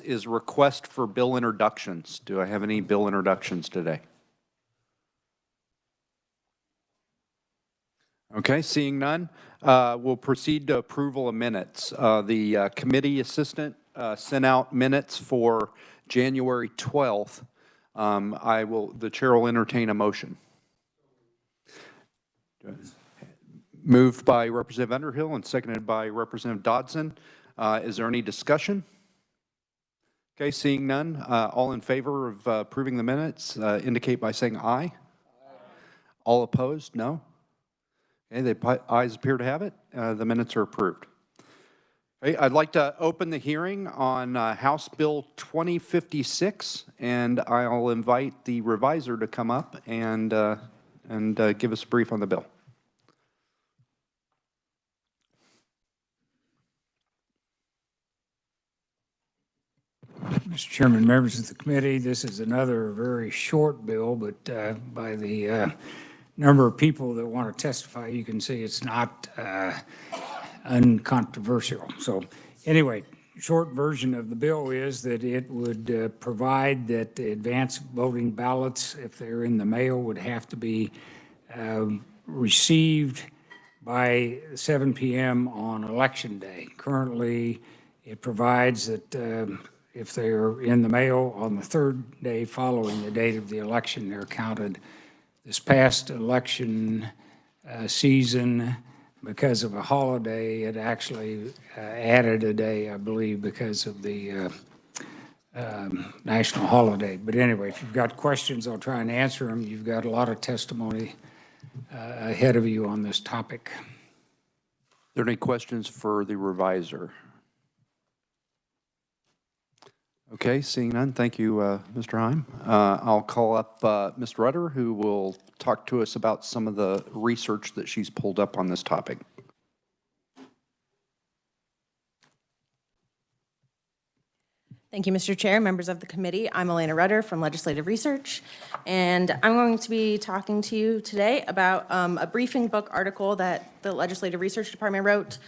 is request for bill introductions. Do I have any bill introductions today? Okay, seeing none, we'll proceed to approval of minutes. The committee assistant sent out minutes for January 12th. The chair will entertain a motion. Moved by Representative Underhill and seconded by Representative Dodson. Is there any discussion? Okay, seeing none, all in favor of approving the minutes indicate by saying aye. All opposed, no. Okay, the ayes appear to have it. The minutes are approved. Okay, I'd like to open the hearing on House Bill 2056, and I'll invite the reviser to come up and give us a brief on the bill. Mr. Chairman, members of the committee, this is another very short bill, but by the number of people that want to testify, you can see it's not uncontroversial. So anyway, short version of the bill is that it would provide that the advance voting ballots, if they're in the mail, would have to be received by 7 p.m. on Election Day. Currently, it provides that if they're in the mail on the third day following the date of the election, they're counted. This past election season, because of a holiday, it actually added a day, I believe, because of the national holiday. But anyway, if you've got questions, I'll try and answer them. You've got a lot of testimony ahead of you on this topic. Are there any questions for the reviser? Okay, seeing none, thank you, Mr. Heim. I'll call up Ms. Rudder, who will talk to us about some of the research that she's pulled up on this topic. Thank you, Mr. Chair, members of the committee. I'm Elena Rudder from Legislative Research, and I'm going to be talking to you today about a briefing book article that the Legislative Research Department wrote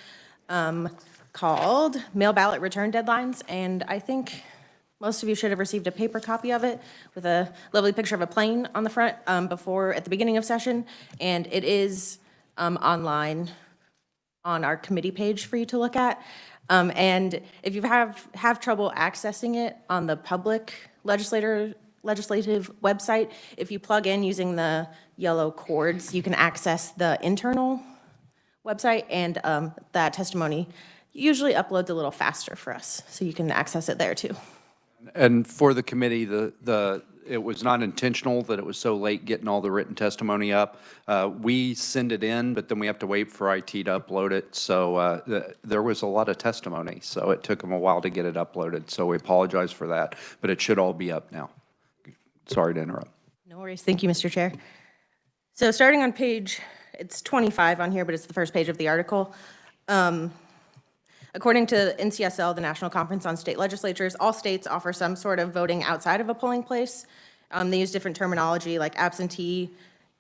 called Mail Ballot Return Deadlines, and I think most of you should have received a paper copy of it with a lovely picture of a plane on the front at the beginning of session, and it is online on our committee page for you to look at. And if you have trouble accessing it on the public legislative website, if you plug in using the yellow cords, you can access the internal website, and that testimony usually uploads a little faster for us, so you can access it there too. And for the committee, it was not intentional that it was so late getting all the written testimony up. We send it in, but then we have to wait for IT to upload it. So there was a lot of testimony, so it took them a while to get it uploaded. So we apologize for that, but it should all be up now. Sorry to interrupt. No worries. Thank you, Mr. Chair. So starting on page, it's 25 on here, but it's the first page of the article. According to NCSL, the National Conference on State Legislatures, all states offer some sort of voting outside of a polling place. They use different terminology like absentee,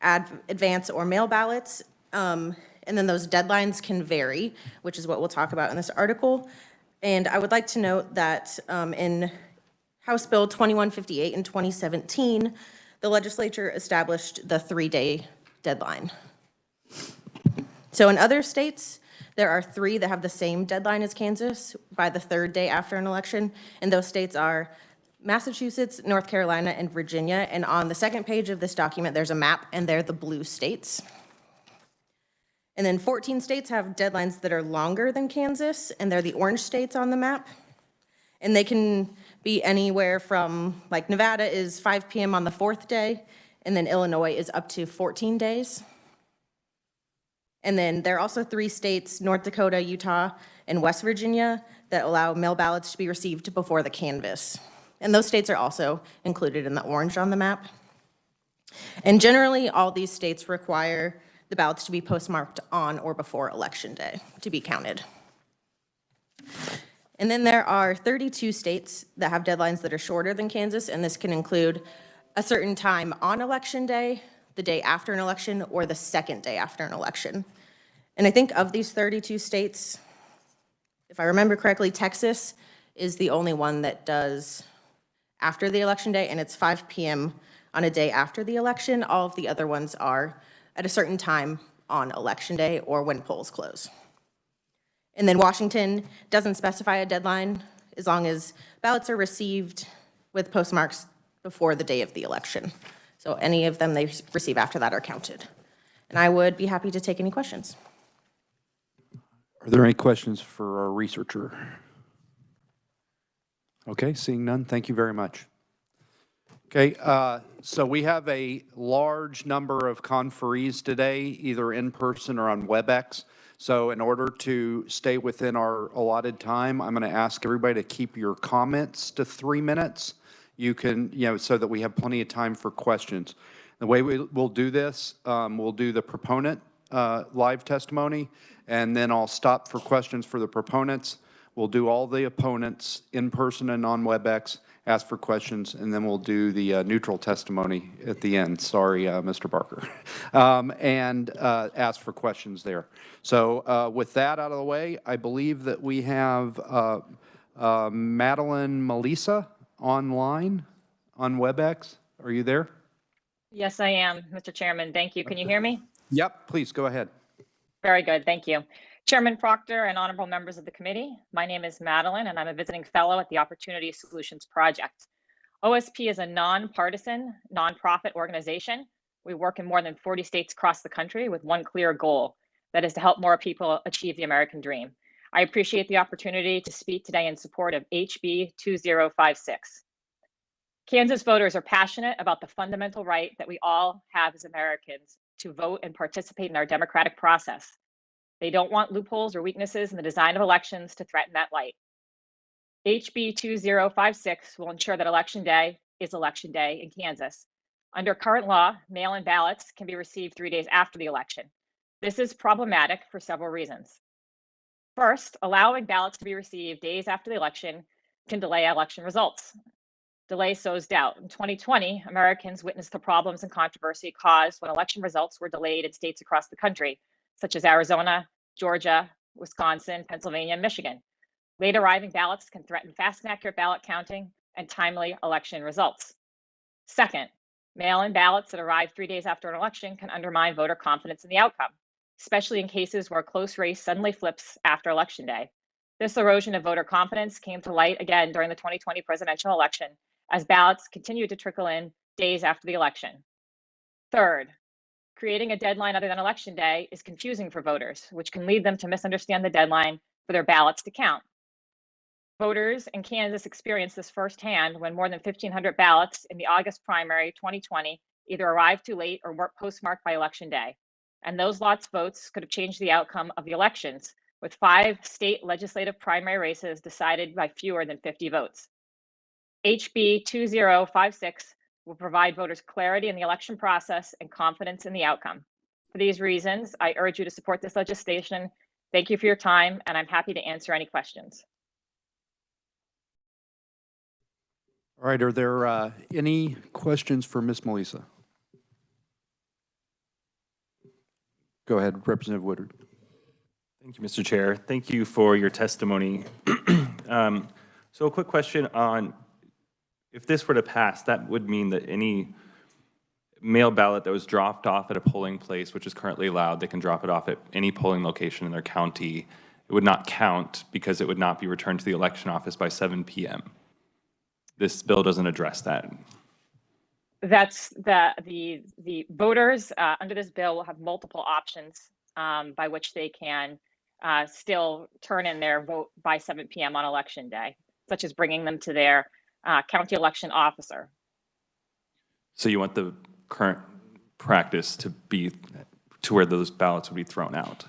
advance, or mail ballots. And then those deadlines can vary, which is what we'll talk about in this article. And I would like to note that in House Bill 2158 in 2017, the legislature established the 3-day deadline. So in other states, there are 3 that have the same deadline as Kansas by the 3rd day after an election, and those states are Massachusetts, North Carolina, and Virginia. And on the second page of this document, there's a map, and they're the blue states. And then 14 states have deadlines that are longer than Kansas, and they're the orange states on the map. And they can be anywhere from, like Nevada is 5 p.m. on the 4th day, and then Illinois is up to 14 days. And then there are also 3 states, North Dakota, Utah, and West Virginia, that allow mail ballots to be received before the canvass. And those states are also included in the orange on the map. And generally, all these states require the ballots to be postmarked on or before Election Day to be counted. And then there are 32 states that have deadlines that are shorter than Kansas, and this can include a certain time on Election Day, the day after an election, or the second day after an election. And I think of these 32 states, if I remember correctly, Texas is the only one that does after the election day, and it's 5 p.m. on a day after the election. All of the other ones are at a certain time on election day or when polls close. And then Washington doesn't specify a deadline as long as ballots are received with postmarks before the day of the election. So any of them they receive after that are counted. And I would be happy to take any questions. Are there any questions for our researcher? Okay, seeing none, thank you very much. Okay, so we have a large number of conferees today, either in person or on WebEx. So in order to stay within our allotted time, I'm going to ask everybody to keep your comments to 3 minutes. You can, so that we have plenty of time for questions. The way we'll do this, we'll do the proponent live testimony, and then I'll stop for questions for the proponents. We'll do all the opponents in person and on WebEx, ask for questions, and then we'll do the neutral testimony at the end. Sorry, Mr. Barker. And ask for questions there. So with that out of the way, I believe that we have Madeline Melissa online on WebEx. Are you there? Yes, I am, Mr. Chairman. Thank you. Can you hear me? Yep, please go ahead. Very good. Thank you. Chairman Proctor and honorable members of the committee, my name is Madeline, and I'm a visiting fellow at the Opportunity Solutions Project. OSP is a nonpartisan, nonprofit organization. We work in more than 40 states across the country with one clear goal, that is to help more people achieve the American dream. I appreciate the opportunity to speak today in support of HB 2056. Kansas voters are passionate about the fundamental right that we all have as Americans to vote and participate in our democratic process. They don't want loopholes or weaknesses in the design of elections to threaten that right. HB 2056 will ensure that Election Day is Election Day in Kansas. Under current law, mail-in ballots can be received 3 days after the election. This is problematic for several reasons. First, allowing ballots to be received days after the election can delay election results. Delay sows doubt. In 2020, Americans witnessed the problems and controversy caused when election results were delayed in states across the country, such as Arizona, Georgia, Wisconsin, Pennsylvania, and Michigan. Late arriving ballots can threaten fast and accurate ballot counting and timely election results. Second, mail-in ballots that arrive 3 days after an election can undermine voter confidence in the outcome, especially in cases where a close race suddenly flips after Election Day. This erosion of voter confidence came to light again during the 2020 presidential election as ballots continued to trickle in days after the election. Third, creating a deadline other than Election Day is confusing for voters, which can lead them to misunderstand the deadline for their ballots to count. Voters in Kansas experienced this firsthand when more than 1,500 ballots in the August primary 2020 either arrived too late or weren't postmarked by Election Day. And those lost votes could have changed the outcome of the elections, with 5 state legislative primary races decided by fewer than 50 votes. HB 2056 will provide voters clarity in the election process and confidence in the outcome. For these reasons, I urge you to support this legislation. Thank you for your time, and I'm happy to answer any questions. All right, are there any questions for Ms. Melissa? Go ahead, Representative Woodard. Thank you, Mr. Chair. Thank you for your testimony. So a quick question on, if this were to pass, that would mean that any mail ballot that was dropped off at a polling place, which is currently allowed, they can drop it off at any polling location in their county, it would not count because it would not be returned to the election office by 7 p.m. This bill doesn't address that. That's the voters under this bill will have multiple options by which they can still turn in their vote by 7 p.m. on Election Day, such as bringing them to their county election officer. So you want the current practice to be to where those ballots would be thrown out?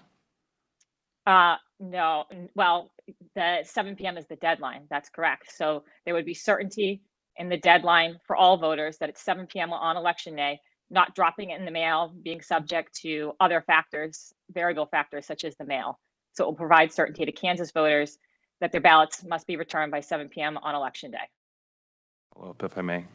No, well, the 7 p.m. is the deadline. That's correct. So there would be certainty in the deadline for all voters that it's 7 p.m. on Election Day, not dropping it in the mail, being subject to other factors, variable factors such as the mail. So it will provide certainty to Kansas voters that their ballots must be returned by 7 p.m. on Election Day. Well, if I may.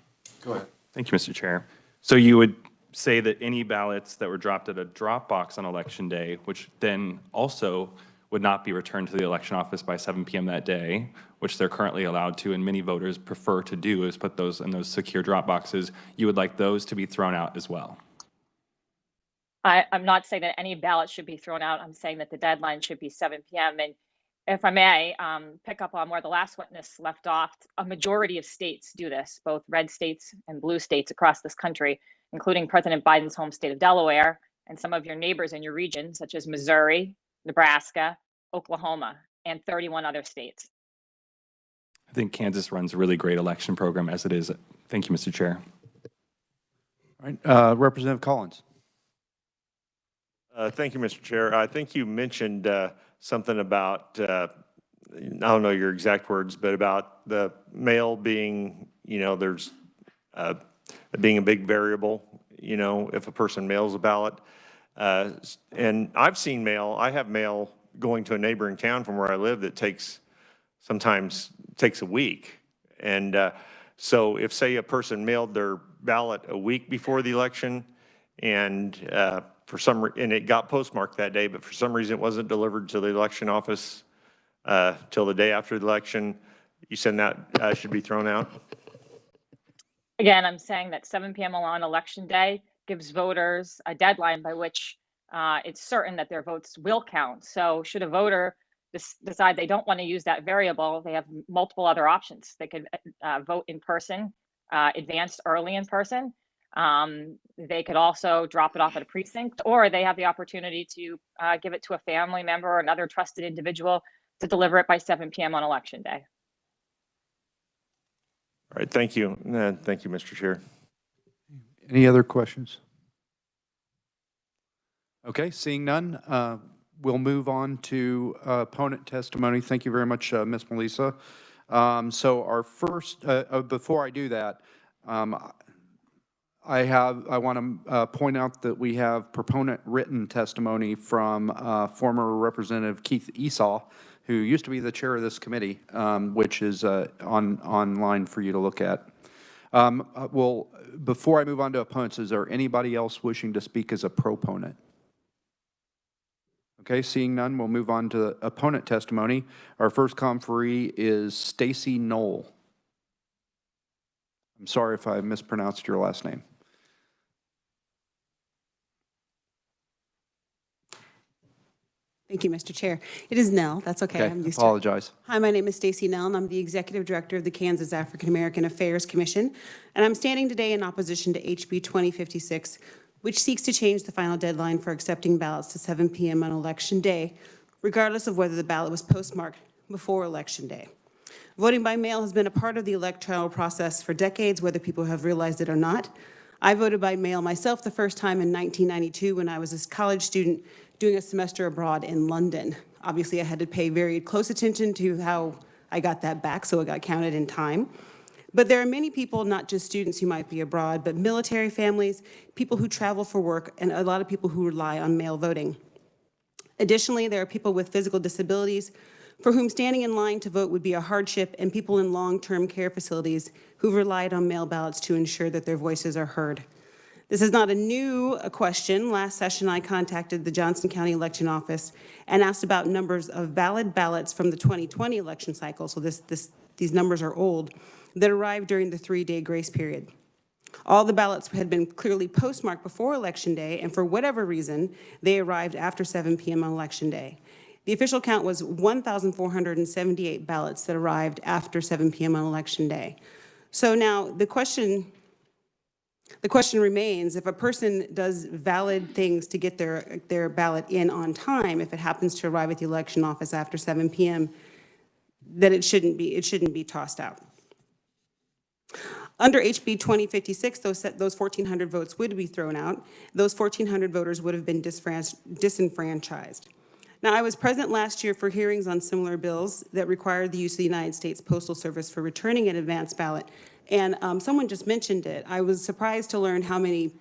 Go ahead. Thank you, Mr. Chair. So you would say that any ballots that were dropped at a drop box on Election Day, which then also would not be returned to the election office by 7 p.m. that day, which they're currently allowed to, and many voters prefer to do, is put those in those secure drop boxes. You would like those to be thrown out as well? I'm not saying that any ballot should be thrown out. I'm saying that the deadline should be 7 p.m. And if I may, pick up on where the last witness left off, a majority of states do this, both red states and blue states across this country, including President Biden's home state of Delaware and some of your neighbors in your region, such as Missouri, Nebraska, Oklahoma, and 31 other states. I think Kansas runs a really great election program as it is. Thank you, Mr. Chair. All right, Representative Collins. Thank you, Mr. Chair. I think you mentioned something about, I don't know your exact words, but about the mail being, there's being a big variable, if a person mails a ballot. And I've seen mail, I have mail going to a neighboring town from where I live that sometimes takes a week. And so if, say, a person mailed their ballot a week before the election and and it got postmarked that day, but for some reason it wasn't delivered to the election office till the day after the election, you said that should be thrown out? Again, I'm saying that 7 p.m. on election day gives voters a deadline by which it's certain that their votes will count. So should a voter decide they don't want to use that variable, they have multiple other options. They could vote in person, advanced early in person. They could also drop it off at a precinct, or they have the opportunity to give it to a family member or another trusted individual to deliver it by 7 p.m. on election day. All right, thank you. Thank you, Mr. Chair. Any other questions? Okay, seeing none, we'll move on to opponent testimony. Thank you very much, Ms. Melissa. So our first, before I do that, I want to point out that we have proponent written testimony from former Representative Keith Esau, who used to be the chair of this committee, which is online for you to look at. Well, before I move on to opponents, is there anybody else wishing to speak as a proponent? Okay, seeing none, we'll move on to opponent testimony. Our first conferee is Stacy Knoll. I'm sorry if I mispronounced your last name. Thank you, Mr. Chair. It is Nell. That's okay. I'm used apologize. to it. Hi, my name is Stacy Nell, and I'm the Executive Director of the Kansas African American Affairs Commission. And I'm standing today in opposition to HB 2056, which seeks to change the final deadline for accepting ballots to 7 p.m. on Election Day, regardless of whether the ballot was postmarked before Election Day. Voting by mail has been a part of the electoral process for decades, whether people have realized it or not. I voted by mail myself the first time in 1992 when I was a college student doing a semester abroad in London. Obviously, I had to pay very close attention to how I got that back, so it got counted in time. But there are many people, not just students who might be abroad, but military families, people who travel for work, and a lot of people who rely on mail voting. Additionally, there are people with physical disabilities for whom standing in line to vote would be a hardship, and people in long-term care facilities who've relied on mail ballots to ensure that their voices are heard. This is not a new question. Last session, I contacted the Johnson County Election Office and asked about numbers of valid ballots from the 2020 election cycle, so these numbers are old, that arrived during the 3-day grace period. All the ballots had been clearly postmarked before Election Day, and for whatever reason, they arrived after 7 p.m. on Election Day. The official count was 1,478 ballots that arrived after 7 p.m. on Election Day. So now the question remains, if a person does valid things to get their ballot in on time, if it happens to arrive at the election office after 7 p.m., then it shouldn't be tossed out. Under HB 2056, those 1,400 votes would be thrown out. Those 1,400 voters would have been disenfranchised. Now, I was present last year for hearings on similar bills that required the use of the United States Postal Service for returning an advance ballot. And someone just mentioned it. I was surprised to learn how many,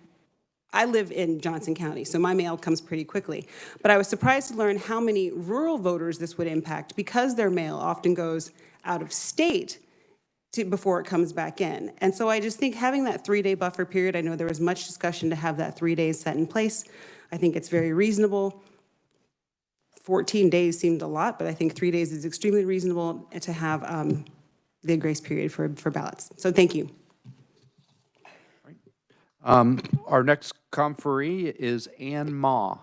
I live in Johnson County, so my mail comes pretty quickly. But I was surprised to learn how many rural voters this would impact because their mail often goes out of state before it comes back in. And so I just think having that 3-day buffer period, I know there was much discussion to have that 3 days set in place. I think it's very reasonable. 14 days seemed a lot, but I think 3 days is extremely reasonable to have the grace period for ballots. So thank you. Our next conferee is Ann Ma.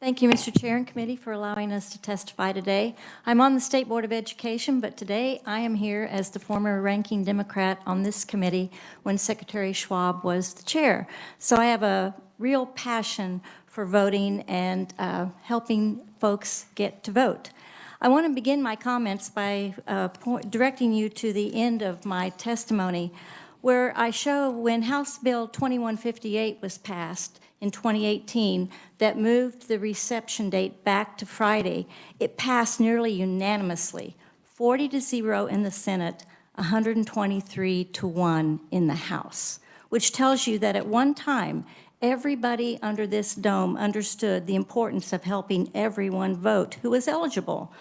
Thank you, Mr. Chair and Committee, for allowing us to testify today. I'm on the State Board of Education, but today I am here as the former ranking Democrat on this committee when Secretary Schwab was the chair. So I have a real passion for voting and helping folks get to vote. I want to begin my comments by directing you to the end of my testimony, where I show when House Bill 2158 was passed in 2018 that moved the reception date back to Friday, it passed nearly unanimously, 40-0 in the Senate, 123-1 in the House, which tells you that at one time, everybody under this dome understood the importance of helping everyone vote who was eligible.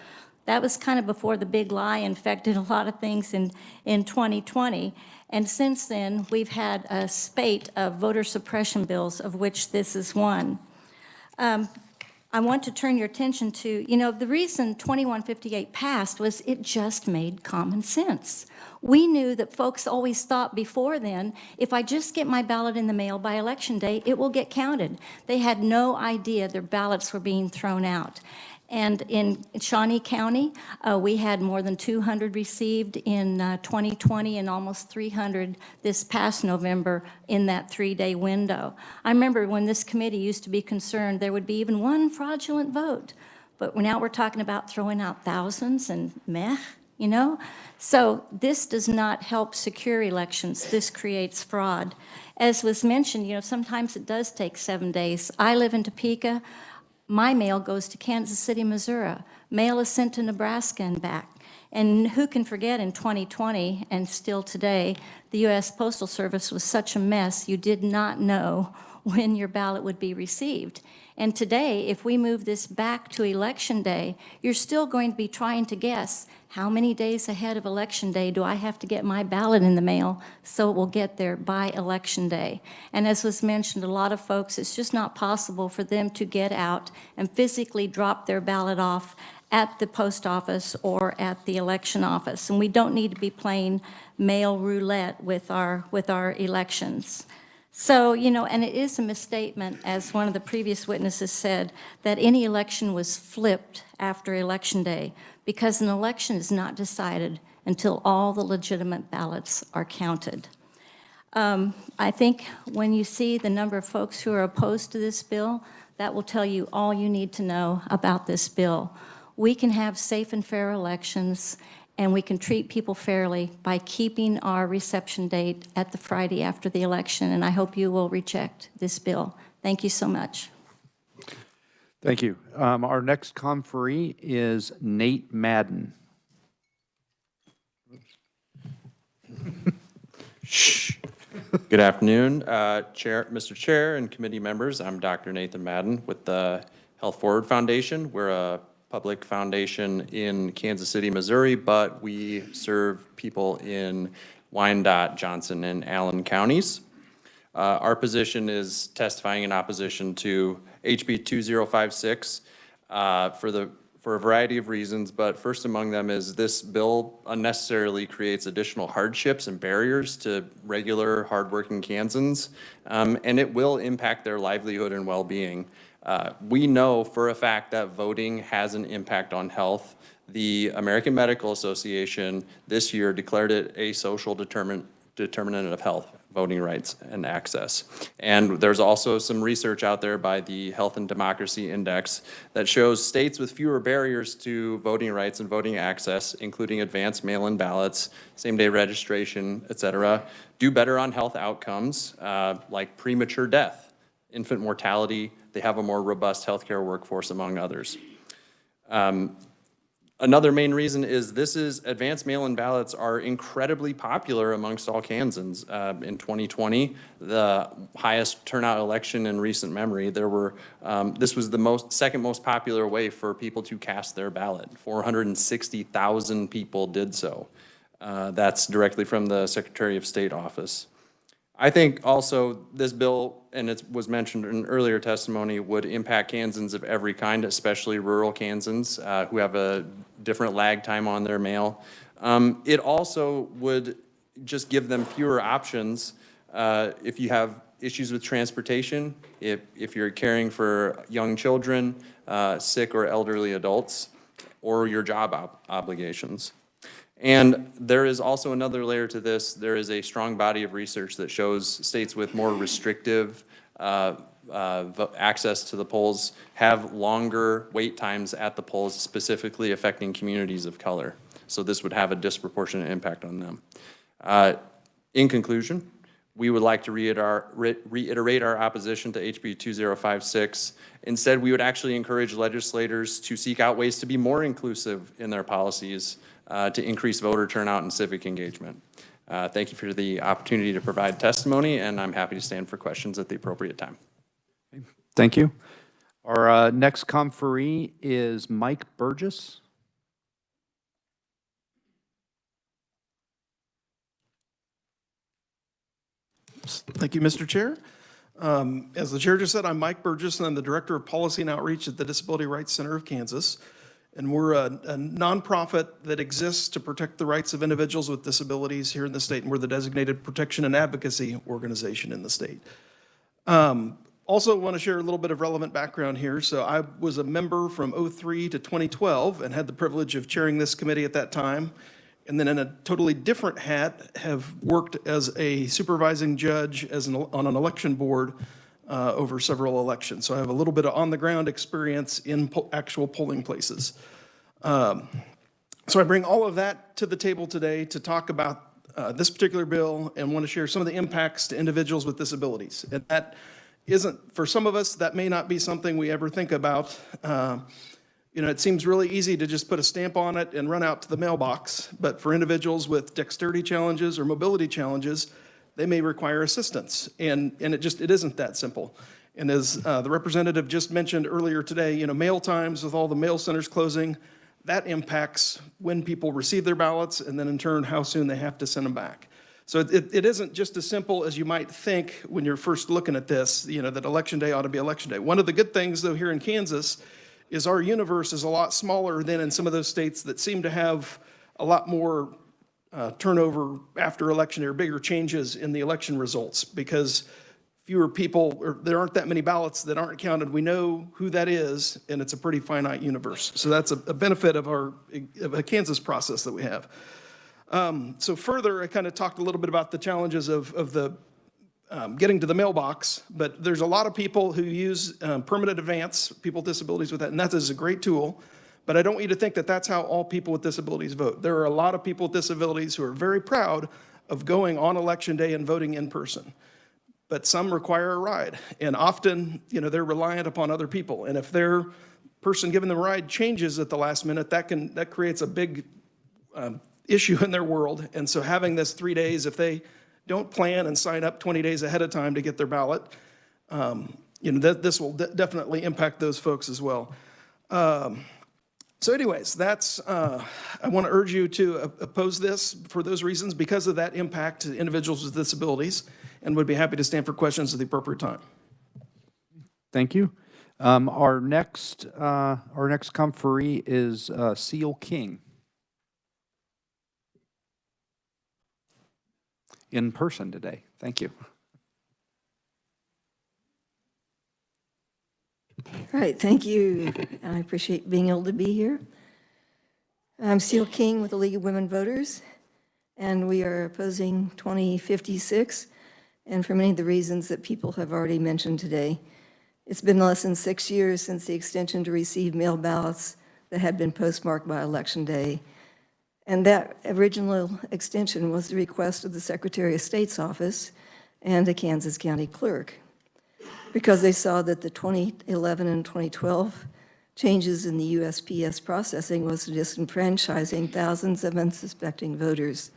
That was kind of before the big lie infected a lot of things in 2020. And since then, we've had a spate of voter suppression bills, of which this is one. I want to turn your attention to, the reason 2158 passed was it just made common sense. We knew that folks always thought before then, if I just get my ballot in the mail by Election Day, it will get counted. They had no idea their ballots were being thrown out. And in Shawnee County, we had more than 200 received in 2020 and almost 300 this past November in that 3-day window. I remember when this committee used to be concerned there would be even one fraudulent vote, but now we're talking about throwing out thousands and meh, So this does not help secure elections. This creates fraud. As was mentioned, sometimes it does take 7 days. I live in Topeka. My mail goes to Kansas City, Missouri. Mail is sent to Nebraska and back. And who can forget in 2020 and still today, the U.S. Postal Service was such a mess, you did not know when your ballot would be received. And today, if we move this back to Election Day, you're still going to be trying to guess how many days ahead of Election Day do I have to get my ballot in the mail so it will get there by Election Day. And as was mentioned, a lot of folks, it's just not possible for them to get out and physically drop their ballot off at the post office or at the election office. And we don't need to be playing mail roulette with our elections. So, and it is a misstatement, as one of the previous witnesses said, that any election was flipped after Election Day, because an election is not decided until all the legitimate ballots are counted. I think when you see the number of folks who are opposed to this bill, that will tell you all you need to know about this bill. We can have safe and fair elections, and we can treat people fairly by keeping our reception date at the Friday after the election, and I hope you will reject this bill. Thank you so much. Thank you. Our next conferee is Nate Madden. Shh. Good afternoon, Mr. Chair and committee members. I'm Dr. Nathan Madden with the Health Forward Foundation. We're a public foundation in Kansas City, Missouri, but we serve people in Wyandotte, Johnson, and Allen counties. Our position is testifying in opposition to HB 2056 for a variety of reasons, but first among them is this bill unnecessarily creates additional hardships and barriers to regular, hardworking Kansans, and it will impact their livelihood and well-being. We know for a fact that voting has an impact on health. The American Medical Association this year declared it a social determinant of health, voting rights and access. And there's also some research out there by the Health and Democracy Index that shows states with fewer barriers to voting rights and voting access, including advanced mail-in ballots, same-day registration, et cetera, do better on health outcomes like premature death, infant mortality. They have a more robust healthcare workforce, among others. Another main reason is advanced mail-in ballots are incredibly popular amongst all Kansans. In 2020, the highest turnout election in recent memory, this was the second most popular way for people to cast their ballot. 460,000 people did so. That's directly from the Secretary of State office. I think also this bill, and it was mentioned in earlier testimony, would impact Kansans of every kind, especially rural Kansans who have a different lag time on their mail. It also would just give them fewer options if you have issues with transportation, if you're caring for young children, sick or elderly adults, or your job obligations. And there is also another layer to this. There is a strong body of research that shows states with more restrictive access to the polls have longer wait times at the polls, specifically affecting communities of color. So this would have a disproportionate impact on them. In conclusion, we would like to reiterate our opposition to HB 2056. Instead, we would actually encourage legislators to seek out ways to be more inclusive in their policies to increase voter turnout and civic engagement. Thank you for the opportunity to provide testimony, and I'm happy to stand for questions at the appropriate time. Thank you. Our next conferee is Mike Burgess. Thank you, Mr. Chair. As the chair just said, I'm Mike Burgess, and I'm the Director of Policy and Outreach at the Disability Rights Center of Kansas. And we're a nonprofit that exists to protect the rights of individuals with disabilities here in the state, and we're the designated protection and advocacy organization in the state. Also want to share a little bit of relevant background here. So I was a member from 03 to 2012 and had the privilege of chairing this committee at that time. And then in a totally different hat, have worked as a supervising judge on an election board over several elections. So I have a little bit of on-the-ground experience in actual polling places. So I bring all of that to the table today to talk about this particular bill and want to share some of the impacts to individuals with disabilities. And that isn't, for some of us, that may not be something we ever think about. You know, it seems really easy to just put a stamp on it and run out to the mailbox. But for individuals with dexterity challenges or mobility challenges, they may require assistance. And it isn't that simple. And as the representative just mentioned earlier today, you know, mail times with all the mail centers closing, that impacts when people receive their ballots and then in turn how soon they have to send them back. So it isn't just as simple as you might think when you're first looking at this, you know, that election day ought to be election day. One of the good things though here in Kansas is our universe is a lot smaller than in some of those states that seem to have a lot more turnover after election or bigger changes in the election results because fewer people, or there aren't that many ballots that aren't counted. We know who that is, and it's a pretty finite universe. So that's a benefit of a Kansas process that we have. So further, I kind of talked a little bit about the challenges of the getting to the mailbox, but there's a lot of people who use permanent advance, people with disabilities with that, and that is a great tool. But I don't want you to think that that's how all people with disabilities vote. There are a lot of people with disabilities who are very proud of going on election day and voting in person. But some require a ride, and often, you know, they're reliant upon other people. And if their person giving them a ride changes at the last minute, that creates a big issue in their world. And so having this 3 days, if they don't plan and sign up 20 days ahead of time to get their ballot, you know, this will definitely impact those folks as well. So anyways, that's, I want to urge you to oppose this for those reasons because of that impact to individuals with disabilities, and would be happy to stand for questions at the appropriate time. Thank you. Our next conferee is Seal King. In person today. Thank you. All right, thank you. I appreciate being able to be here. I'm Seal King with the League of Women Voters, and we are opposing 2056, and for many of the reasons that people have already mentioned today. It's been less than 6 years since the extension to receive mail ballots that had been postmarked by Election Day. And that original extension was the request of the Secretary of State's office and the Kansas County Clerk, because they saw that the 2011 and 2012 changes in the USPS processing was disenfranchising thousands of unsuspecting voters.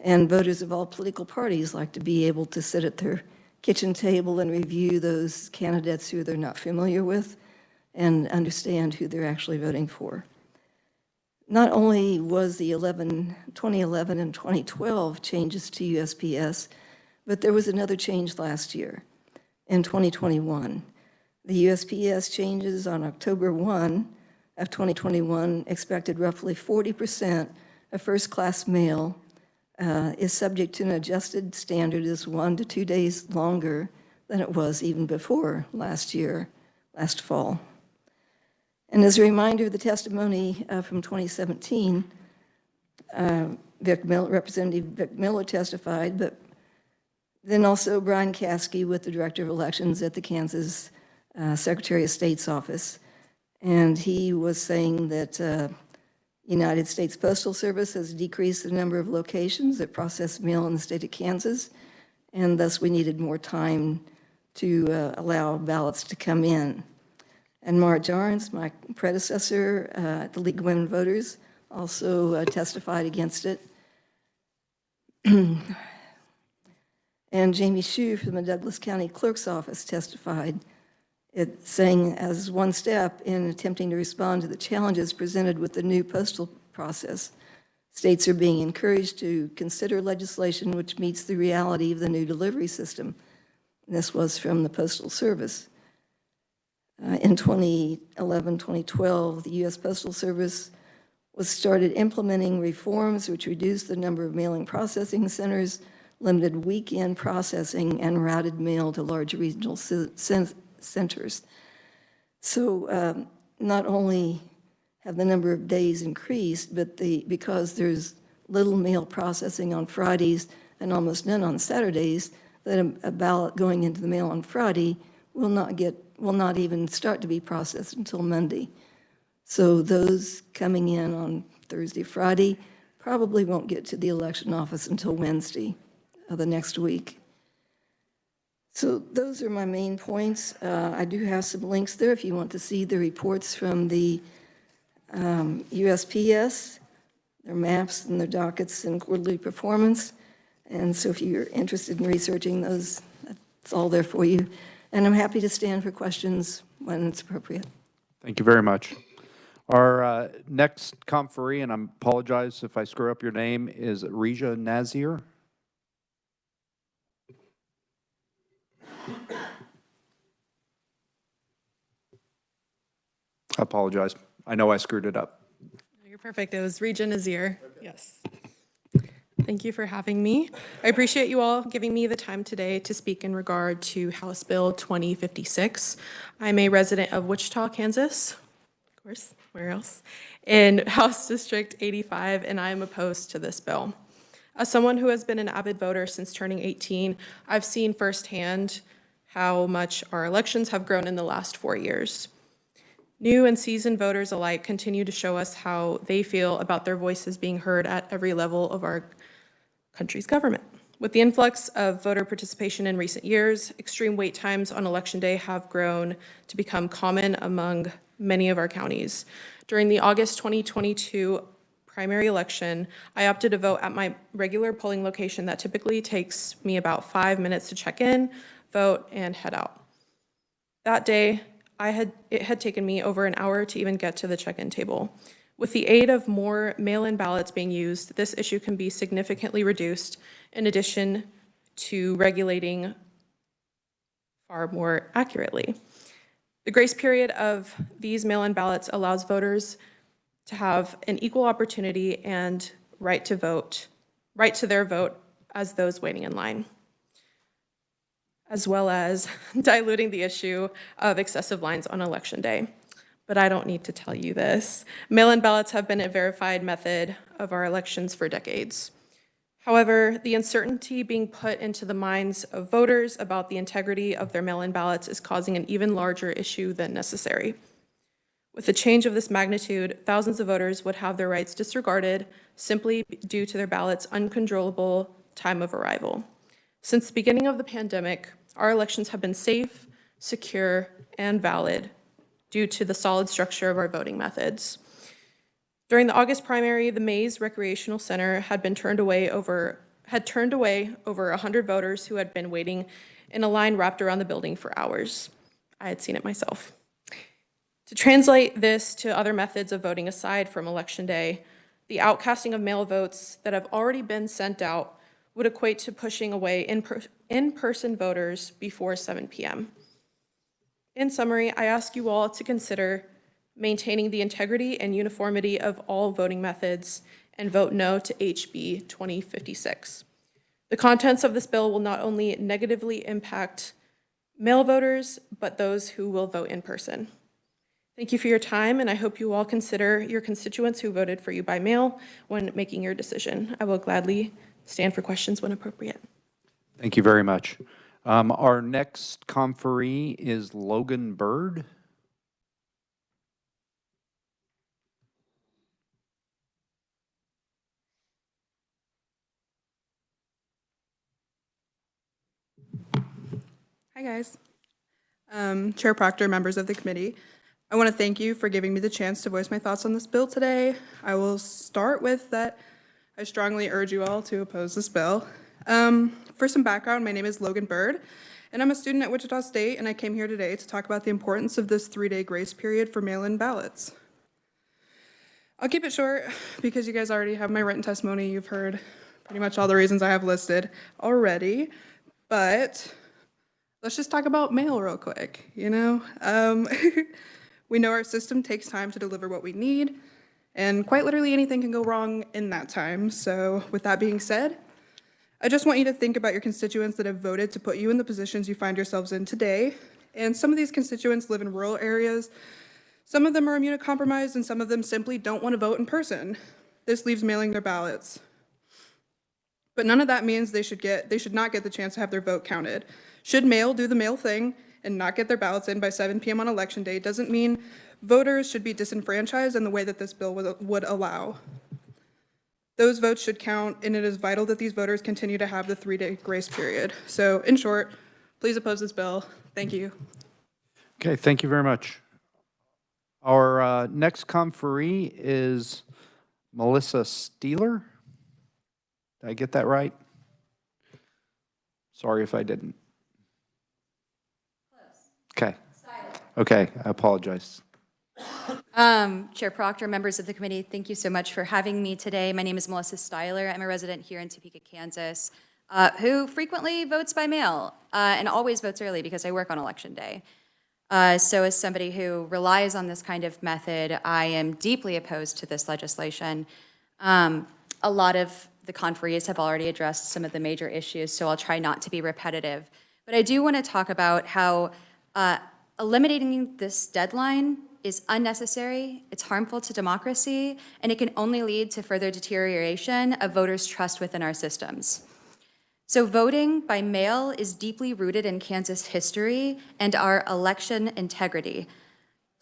And voters of all political parties like to be able to sit at their kitchen table and review those candidates who they're not familiar with and understand who they're actually voting for. Not only was the 2011 and 2012 changes to USPS, But there was another change last year, in 2021. The USPS changes on October 1 of 2021 expected roughly 40% of first-class mail is subject to an adjusted standard is 1 to 2 days longer than it was even before last fall. And as a reminder, the testimony from 2017, Representative Vic Miller testified, but then also Brian Caskey with the Director of Elections at the Kansas Secretary of State's office. And he was saying that United States Postal Service has decreased the number of locations that process mail in the state of Kansas, and thus we needed more time to allow ballots to come in. And Mara Jarnes, my predecessor at the League of Women Voters, also testified against it. And Jamie Shue from the Douglas County Clerk's Office testified, saying as one step in attempting to respond to the challenges presented with the new postal process, states are being encouraged to consider legislation which meets the reality of the new delivery system. And this was from the Postal Service. In 2011, 2012, the U.S. Postal Service was started implementing reforms which reduced the number of mailing processing centers, limited weekend processing, and routed mail to large regional centers. So not only have the number of days increased, but because there's little mail processing on Fridays and almost none on Saturdays, that a ballot going into the mail on Friday will not even start to be processed until Monday. So those coming in on Thursday, Friday probably won't get to the election office until Wednesday of the next week. So those are my main points. I do have some links there if you want to see the reports from the USPS, their maps and their dockets and quarterly performance. And so if you're interested in researching those, that's all there for you. And I'm happy to stand for questions when it's appropriate. Thank you very much. Our next conferee, and I apologize if I screw up your name, is Reja Nazir. I apologize. I know I screwed it up. You're perfect. It was Reja Nazir. Okay. Yes. Thank you for having me. I appreciate you all giving me the time today to speak in regard to House Bill 2056. I'm a resident of Wichita, Kansas, of course, where else, in House District 85, and I am opposed to this bill. As someone who has been an avid voter since turning 18, I've seen firsthand how much our elections have grown in the last 4 years. New and seasoned voters alike continue to show us how they feel about their voices being heard at every level of our country's government. With the influx of voter participation in recent years, extreme wait times on Election Day have grown to become common among many of our counties. During the August 2022 primary election, I opted to vote at my regular polling location that typically takes me about 5 minutes to check in, vote, and head out. That day, it had taken me over an hour to even get to the check-in table. With the aid of more mail-in ballots being used, this issue can be significantly reduced, in addition to regulating far more accurately. The grace period of these mail-in ballots allows voters to have an equal opportunity and right to their vote as those waiting in line, as well as diluting the issue of excessive lines on Election Day. But I don't need to tell you this. Mail-in ballots have been a verified method of our elections for decades. However, the uncertainty being put into the minds of voters about the integrity of their mail-in ballots is causing an even larger issue than necessary. With a change of this magnitude, thousands of voters would have their rights disregarded simply due to their ballot's uncontrollable time of arrival. Since the beginning of the pandemic, our elections have been safe, secure, and valid due to the solid structure of our voting methods. During the August primary, the Mays Recreational Center had turned away over 100 voters who had been waiting in a line wrapped around the building for hours. I had seen it myself. To translate this to other methods of voting aside from Election Day, the outcasting of mail votes that have already been sent out would equate to pushing away in-person voters before 7 p.m. In summary, I ask you all to consider maintaining the integrity and uniformity of all voting methods and vote no to HB 2056. The contents of this bill will not only negatively impact mail voters, but those who will vote in person. Thank you for your time, and I hope you all consider your constituents who voted for you by mail when making your decision. I will gladly stand for questions when appropriate. Thank you very much. Our next conferee is Logan Bird. Hi, guys. Chair Proctor, members of the committee, I want to thank you for giving me the chance to voice my thoughts on this bill today. I will start with that I strongly urge you all to oppose this bill. For some background, my name is Logan Bird, and I'm a student at Wichita State, and I came here today to talk about the importance of this 3-day grace period for mail-in ballots. I'll keep it short because you guys already have my written testimony. You've heard pretty much all the reasons I have listed already, but let's just talk about mail real quick, you know? We know our system takes time to deliver what we need, and quite literally anything can go wrong in that time. So with that being said, I just want you to think about your constituents that have voted to put you in the positions you find yourselves in today. And some of these constituents live in rural areas. Some of them are immunocompromised, and some of them simply don't want to vote in person. This leaves mailing their ballots. But none of that means they should not get the chance to have their vote counted. Should mail do the mail thing and not get their ballots in by 7 p.m. on election day doesn't mean voters should be disenfranchised in the way that this bill would allow. Those votes should count, and it is vital that these voters continue to have the 3-day grace period. So in short, please oppose this bill. Thank you. Okay, thank you very much. Our next conferee is Melissa Steeler. Did I get that right? Sorry if I didn't. Okay. Okay, I apologize. Chair Proctor, members of the committee, thank you so much for having me today. My name is Melissa Steiler. I'm a resident here in Topeka, Kansas, who frequently votes by mail and always votes early because I work on election day. So as somebody who relies on this kind of method, I am deeply opposed to this legislation. A lot of the conferees have already addressed some of the major issues, so I'll try not to be repetitive. But I do want to talk about how eliminating this deadline is unnecessary, it's harmful to democracy, and it can only lead to further deterioration of voters' trust within our systems. So voting by mail is deeply rooted in Kansas history and our election integrity.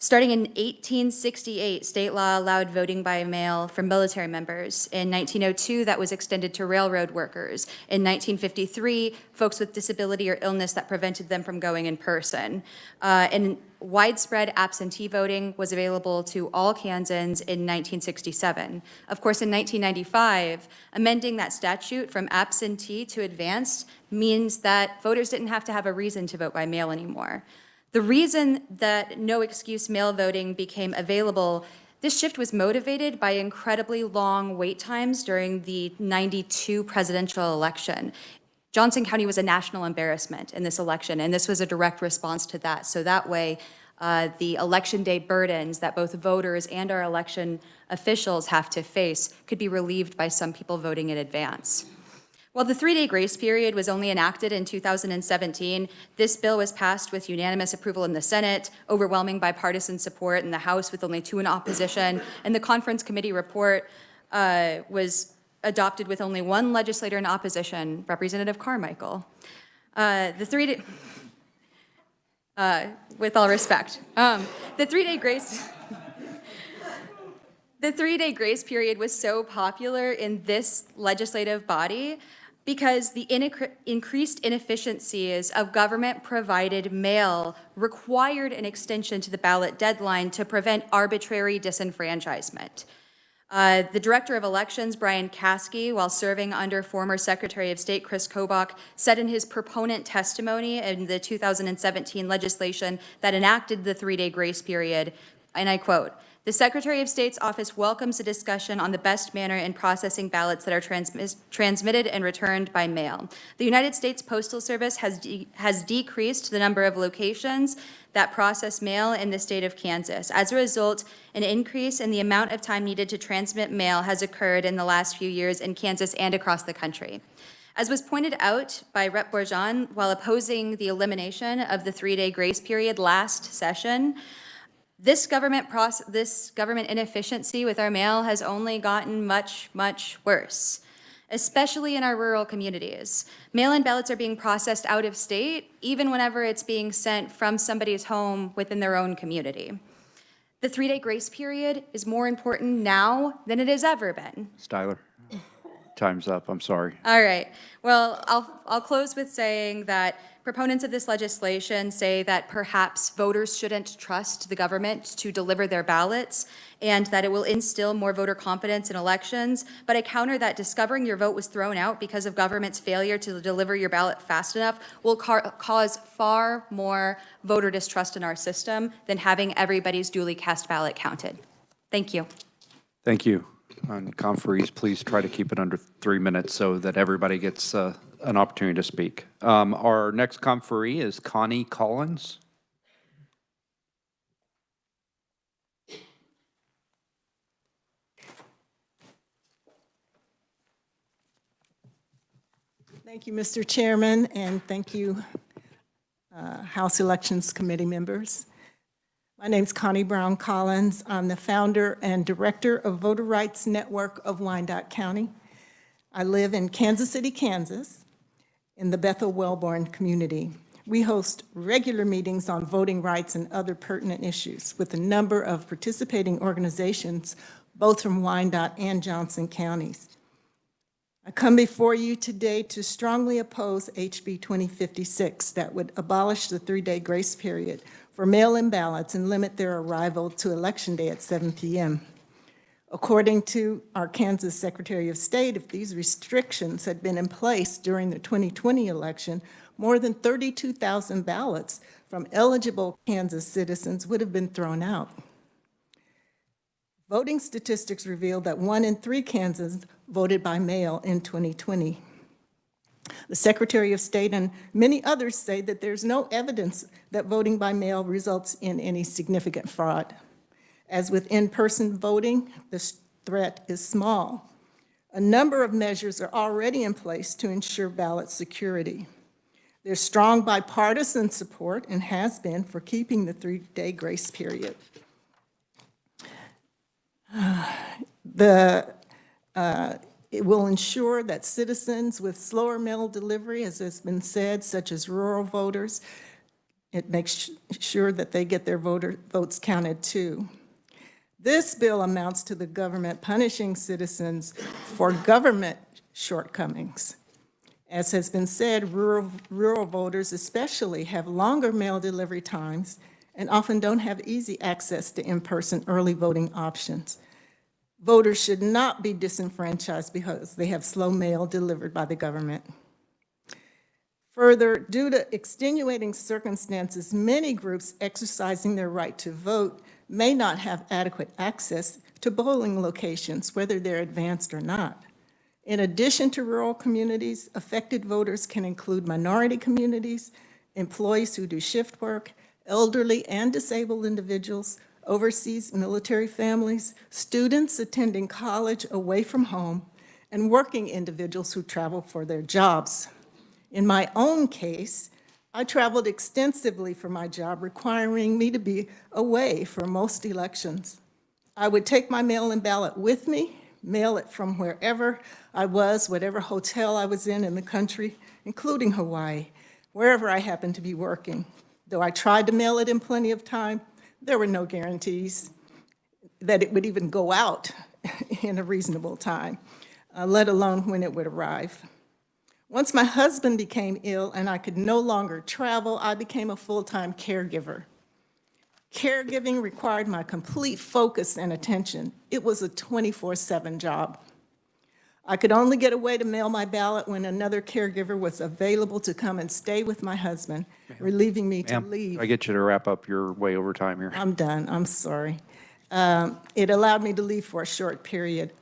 Starting in 1868, state law allowed voting by mail for military members. In 1902, that was extended to railroad workers. In 1953, folks with disability or illness that prevented them from going in person. And widespread absentee voting was available to all Kansans in 1967. Of course, in 1995, amending that statute from absentee to advanced means that voters didn't have to have a reason to vote by mail anymore. The reason that no excuse mail voting became available, this shift was motivated by incredibly long wait times during the '92 presidential election. Johnson County was a national embarrassment in this election, and this was a direct response to that. So that way, the election day burdens that both voters and our election officials have to face could be relieved by some people voting in advance. While the 3-day grace period was only enacted in 2017, this bill was passed with unanimous approval in the Senate, overwhelming bipartisan support in the House with only 2 in opposition, and the conference committee report was adopted with only 1 legislator in opposition, Representative Carmichael. With all respect, the 3-day grace period was so popular in this legislative body because the increased inefficiencies of government-provided mail required an extension to the ballot deadline to prevent arbitrary disenfranchisement. The Director of Elections, Brian Caskey, while serving under former Secretary of State Chris Kobach, said in his proponent testimony in the 2017 legislation that enacted the 3-day grace period, and I quote, The Secretary of State's office welcomes a discussion on the best manner in processing ballots that are transmitted and returned by mail. The United States Postal Service has decreased the number of locations that process mail in the state of Kansas. As a result, an increase in the amount of time needed to transmit mail has occurred in the last few years in Kansas and across the country. As was pointed out by Rep. Bourgeon while opposing the elimination of the 3-day grace period last session, this government inefficiency with our mail has only gotten much, much worse, especially in our rural communities. Mail-in ballots are being processed out of state, even whenever it's being sent from somebody's home within their own community. The 3-day grace period is more important now than it has ever been. Styler, time's up. I'm sorry. All right. Well, I'll close with saying that proponents of this legislation say that perhaps voters shouldn't trust the government to deliver their ballots and that it will instill more voter confidence in elections. But I counter that discovering your vote was thrown out because of government's failure to deliver your ballot fast enough will cause far more voter distrust in our system than having everybody's duly cast ballot counted. Thank you. Thank you. On conferees, please try to keep it under 3 minutes so that everybody gets an opportunity to speak. Our next conferee is Connie Collins. Thank you, Mr. Chairman, and thank you, House Elections Committee members. My name's Connie Brown Collins. I'm the founder and director of Voter Rights Network of Wyandotte County. I live in Kansas City, Kansas, in the Bethel-Wellborn community. We host regular meetings on voting rights and other pertinent issues with a number of participating organizations, both from Wyandotte and Johnson counties. I come before you today to strongly oppose HB 2056 that would abolish the 3-day grace period for mail-in ballots and limit their arrival to Election Day at 7 p.m. According to our Kansas Secretary of State, if these restrictions had been in place during the 2020 election, more than 32,000 ballots from eligible Kansas citizens would have been thrown out. Voting statistics reveal that 1 in 3 Kansans voted by mail in 2020. The Secretary of State and many others say that there's no evidence that voting by mail results in any significant fraud. As with in-person voting, the threat is small. A number of measures are already in place to ensure ballot security. There's strong bipartisan support, and has been, for keeping the 3-day grace period. It will ensure that citizens with slower mail delivery, as has been said, such as rural voters, it makes sure that they get their votes counted too. This bill amounts to the government punishing citizens for government shortcomings. As has been said, rural voters especially have longer mail delivery times and often don't have easy access to in-person early voting options. Voters should not be disenfranchised because they have slow mail delivered by the government. Further, due to extenuating circumstances, many groups exercising their right to vote may not have adequate access to polling locations, whether they're advanced or not. In addition to rural communities, affected voters can include minority communities, employees who do shift work, elderly and disabled individuals, overseas military families, students attending college away from home, and working individuals who travel for their jobs. In my own case, I traveled extensively for my job, requiring me to be away for most elections. I would take my mail-in ballot with me, mail it from wherever I was, whatever hotel I was in the country, including Hawaii, wherever I happened to be working. Though I tried to mail it in plenty of time, there were no guarantees that it would even go out in a reasonable time, let alone when it would arrive. Once my husband became ill and I could no longer travel, I became a full-time caregiver. Caregiving required my complete focus and attention. It was a 24/7 job. I could only get away to mail my ballot when another caregiver was available to come and stay with my husband, relieving me to leave. I get you to wrap up, your way over time here. I'm done, I'm sorry. It allowed me to leave for a short period.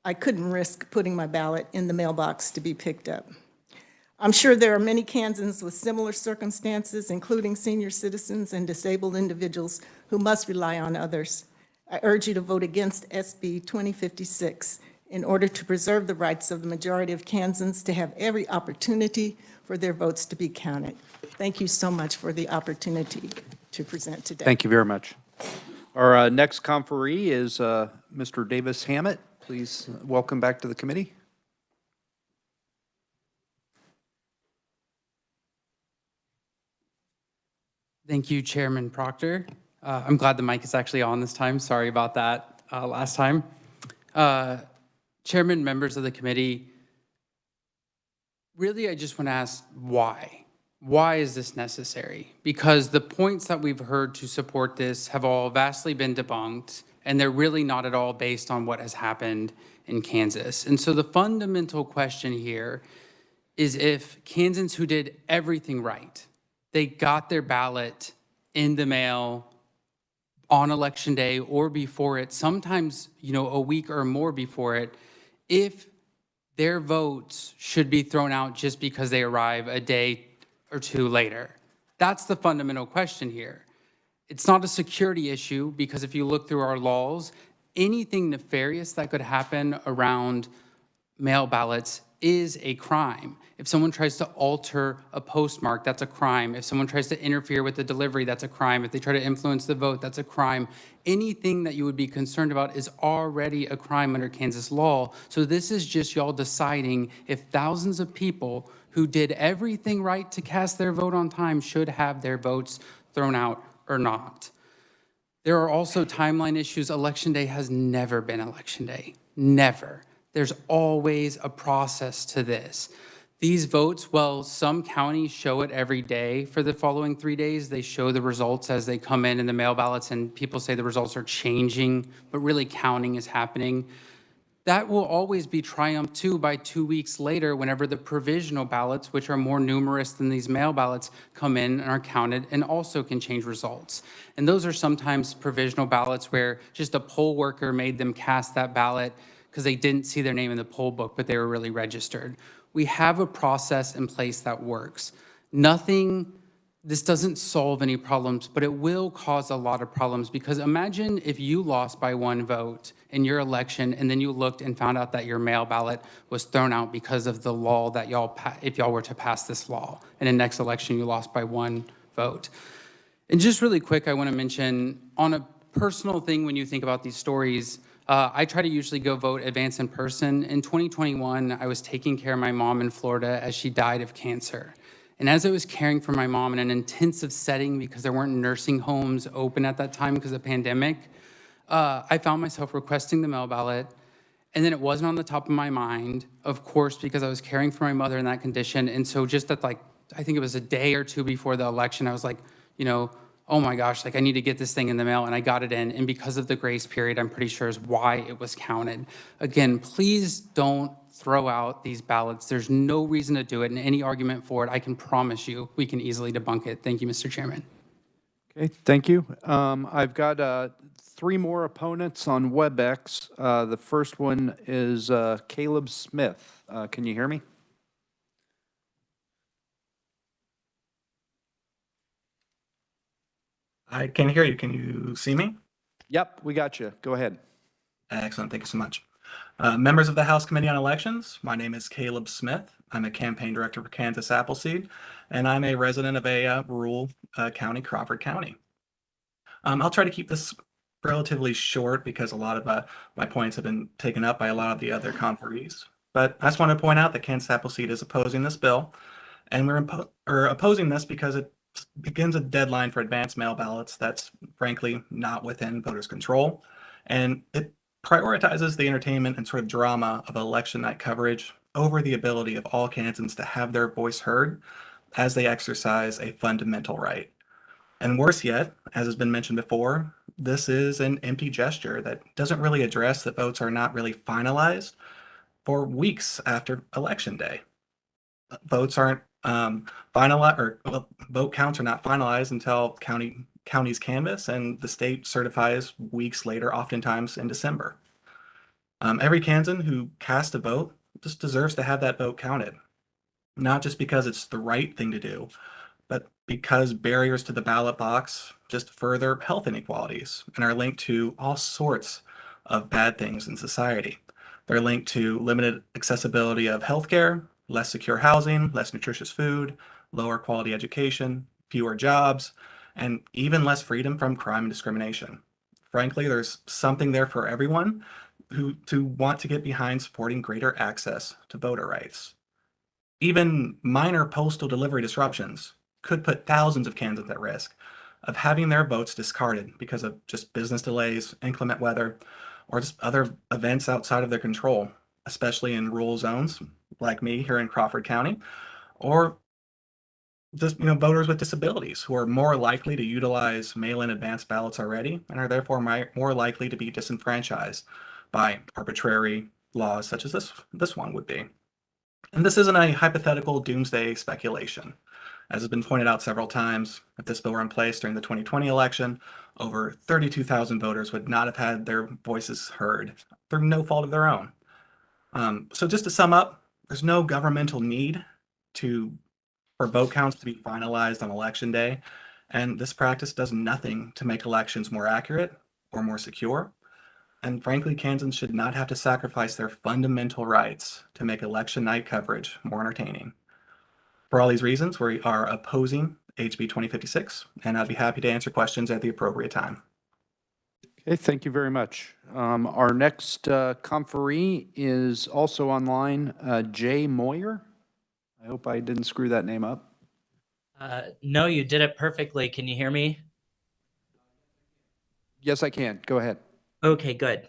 I couldn't risk putting my ballot in the mailbox to be picked up. I'm sure there are many Kansans with similar circumstances, including senior citizens and disabled individuals who must rely on others. I urge you to vote against SB 2056 in order to preserve the rights of the majority of Kansans to have every opportunity for their votes to be counted. Thank you so much for the opportunity to present today. Thank you very much. Our next conferee is Mr. Davis Hammett. Please welcome back to the committee. Thank you, Chairman Proctor. I'm glad the mic is actually on this time. Sorry about that last time. Chairman, members of the committee, really I just want to ask why? Why is this necessary? Because the points that we've heard to support this have all vastly been debunked, and they're really not at all based on what has happened in Kansas. And so the fundamental question here is if Kansans who did everything right, they got their ballot in the mail on election day or before it, sometimes, a week or more before it, if their votes should be thrown out just because they arrive a day or two later. That's the fundamental question here. It's not a security issue because if you look through our laws, anything nefarious that could happen around mail ballots is a crime. If someone tries to alter a postmark, that's a crime. If someone tries to interfere with the delivery, that's a crime. If they try to influence the vote, that's a crime. Anything that you would be concerned about is already a crime under Kansas law. So this is just y'all deciding if thousands of people who did everything right to cast their vote on time should have their votes thrown out or not. There are also timeline issues. Election day has never been election day. Never. There's always a process to this. These votes, well, some counties show it every day for the following 3 days. They show the results as they come in the mail ballots, and people say the results are changing, but really counting is happening. That will always be triumphed too by 2 weeks later whenever the provisional ballots, which are more numerous than these mail ballots, come in and are counted and also can change results. And those are sometimes provisional ballots where just a poll worker made them cast that ballot because they didn't see their name in the poll book, but they were really registered. We have a process in place that works. This doesn't solve any problems, but it will cause a lot of problems because imagine if you lost by one vote in your election and then you looked and found out that your mail ballot was thrown out because of the law that if y'all were to pass this law, and in next election you lost by one vote. And just really quick, I want to mention on a personal thing when you think about these stories, I try to usually go vote advance in person. In 2021, I was taking care of my mom in Florida as she died of cancer. And as I was caring for my mom in an intensive setting because there weren't nursing homes open at that time because of the pandemic, I found myself requesting the mail ballot. And then it wasn't on the top of my mind, of course, because I was caring for my mother in that condition. And so just at I think it was a day or two before the election, I was like, oh my gosh, I need to get this thing in the mail, and I got it in. And because of the grace period, I'm pretty sure is why it was counted. Again, please don't throw out these ballots. There's no reason to do it, and any argument for it, I can promise you, we can easily debunk it. Thank you, Mr. Chairman. Okay, thank you. I've got 3 more opponents on WebEx. The first one is Caleb Smith. Can you hear me? I can hear you. Can you see me? Yep, we got you. Go ahead. Excellent. Thank you so much. Members of the House Committee on Elections, my name is Caleb Smith. I'm a campaign director for Kansas Appleseed, and I'm a resident of a rural county, Crawford County. I'll try to keep this relatively short because a lot of my points have been taken up by a lot of the other conferees. But I just want to point out that Kansas Appleseed is opposing this bill, and we're opposing this because it begins a deadline for advanced mail ballots that's frankly not within voters' control, and it prioritizes the entertainment and sort of drama of election night coverage over the ability of all Kansans to have their voice heard as they exercise a fundamental right. And worse yet, as has been mentioned before, this is an empty gesture that doesn't really address that votes are not really finalized for weeks after Election Day. Votes aren't finalized, or vote counts are not finalized until county county's canvas, and the state certifies weeks later, oftentimes in December. Every Kansan who cast a vote just deserves to have that vote counted, not just because it's the right thing to do, but because barriers to the ballot box just further health inequalities and are linked to all sorts of bad things in society. They're linked to limited accessibility of healthcare, less secure housing, less nutritious food, lower quality education, fewer jobs, and even less freedom from crime and discrimination. Frankly, there's something there for everyone to want to get behind supporting greater access to voter rights. Even minor postal delivery disruptions could put thousands of Kansans at risk of having their votes discarded because of just business delays, inclement weather, or just other events outside of their control, especially in rural zones like me here in Crawford County, or just voters with disabilities who are more likely to utilize mail-in advance ballots already and are therefore more likely to be disenfranchised by arbitrary laws such as this one would be. And this isn't a hypothetical doomsday speculation. As has been pointed out several times, if this bill were in place during the 2020 election, over 32,000 voters would not have had their voices heard through no fault of their own. So just to sum up, there's no governmental need for vote counts to be finalized on election day, and this practice does nothing to make elections more accurate or more secure. And frankly, Kansans should not have to sacrifice their fundamental rights to make election night coverage more entertaining. For all these reasons, we are opposing HB 2056, and I'd be happy to answer questions at the appropriate time. Okay, thank you very much. Our next conferee is also online, Jay Moyer. I hope I didn't screw that name up. No, you did it perfectly. Can you hear me? Yes, I can. Go ahead. Okay, good.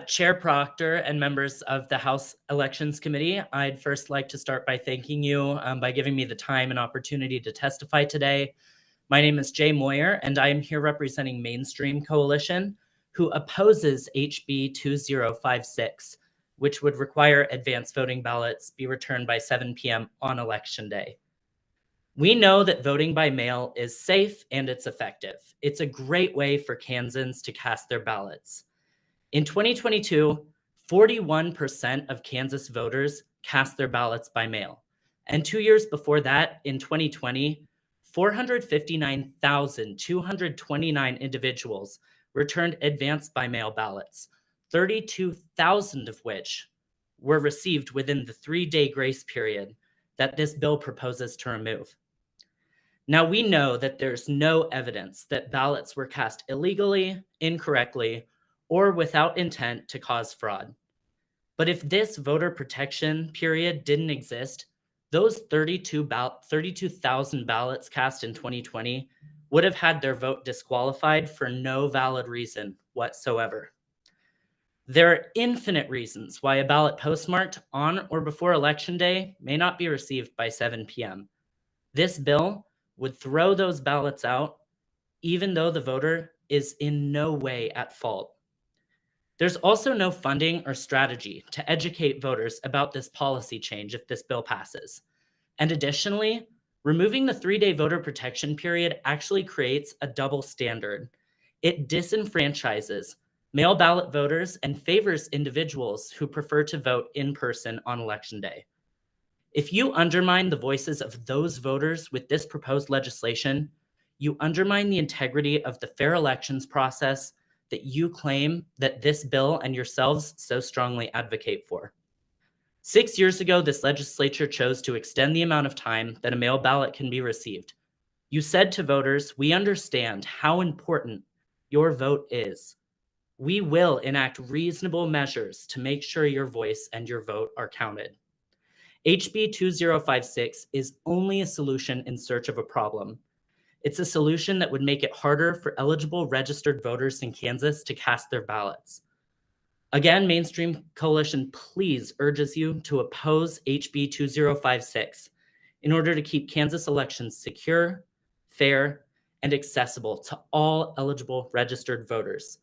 Chair Proctor and members of the House Elections Committee, I'd first like to start by thanking you by giving me the time and opportunity to testify today. My name is Jay Moyer, and I am here representing Mainstream Coalition, who opposes HB 2056, which would require advance voting ballots be returned by 7 p.m. on Election Day. We know that voting by mail is safe and it's effective. It's a great way for Kansans to cast their ballots. In 2022, 41% of Kansas voters cast their ballots by mail. And 2 years before that, in 2020, 459,229 individuals returned advance by mail ballots, 32,000 of which were received within the 3-day grace period that this bill proposes to remove. Now, we know that there's no evidence that ballots were cast illegally, incorrectly, or without intent to cause fraud. But if this voter protection period didn't exist, those 32,000 ballots cast in 2020 would have had their vote disqualified for no valid reason whatsoever. There are infinite reasons why a ballot postmarked on or before Election Day may not be received by 7 p.m. This bill would throw those ballots out, even though the voter is in no way at fault. There's also no funding or strategy to educate voters about this policy change if this bill passes. And additionally, removing the 3-day voter protection period actually creates a double standard. It disenfranchises mail ballot voters and favors individuals who prefer to vote in person on Election Day. If you undermine the voices of those voters with this proposed legislation, you undermine the integrity of the fair elections process that you claim that this bill and yourselves so strongly advocate for. 6 years ago, this legislature chose to extend the amount of time that a mail ballot can be received. You said to voters, we understand how important your vote is. We will enact reasonable measures to make sure your voice and your vote are counted. HB 2056 is only a solution in search of a problem. It's a solution that would make it harder for eligible registered voters in Kansas to cast their ballots. Again, Mainstream Coalition please urges you to oppose HB 2056 in order to keep Kansas elections secure, fair, and accessible to all eligible registered voters.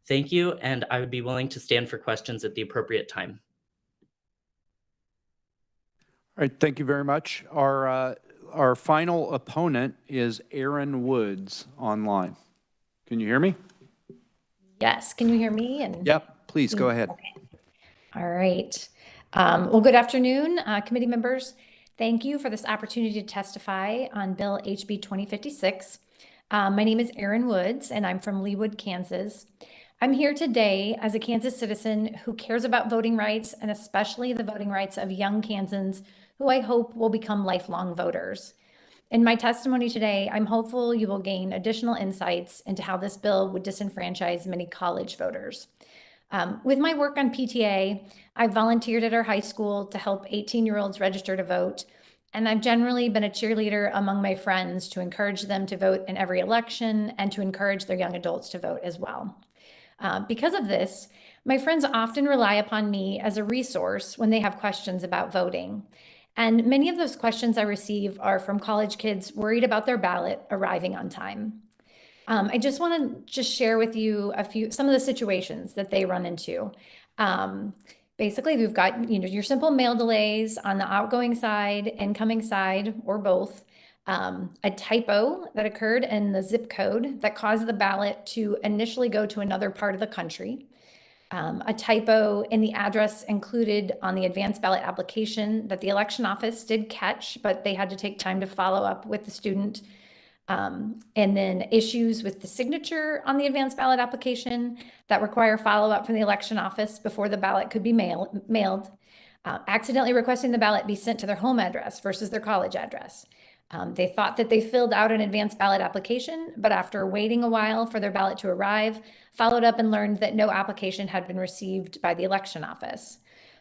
Thank you, and I would be willing to stand for questions at the appropriate time. All right, thank you very much. Our our final opponent is Aaron Woods online. Can you hear me? Yes, can you hear me? Yep, please go ahead. Okay. All right. Well, good afternoon, committee members. Thank you for this opportunity to testify on Bill HB 2056. My name is Erin Woods, and I'm from Leawood, Kansas. I'm here today as a Kansas citizen who cares about voting rights, and especially the voting rights of young Kansans who I hope will become lifelong voters. In my testimony today, I'm hopeful you will gain additional insights into how this bill would disenfranchise many college voters. With my work on PTA, I've volunteered at our high school to help 18-year-olds register to vote, and I've generally been a cheerleader among my friends to encourage them to vote in every election and to encourage their young adults to vote as well. Because of this, my friends often rely upon me as a resource when they have questions about voting. And many of those questions I receive are from college kids worried about their ballot arriving on time. I just want to share with you some of the situations that they run into. Basically, we've got your simple mail delays on the outgoing side, incoming side, or both. A typo that occurred in the zip code that caused the ballot to initially go to another part of the country. A typo in the address included on the advanced ballot application that the election office did catch, but they had to take time to follow up with the student. And then issues with the signature on the advanced ballot application that require follow-up from the election office before the ballot could be mailed. Accidentally requesting the ballot be sent to their home address versus their college address. They thought that they filled out an advanced ballot application, but after waiting a while for their ballot to arrive, followed up and learned that no application had been received by the election office.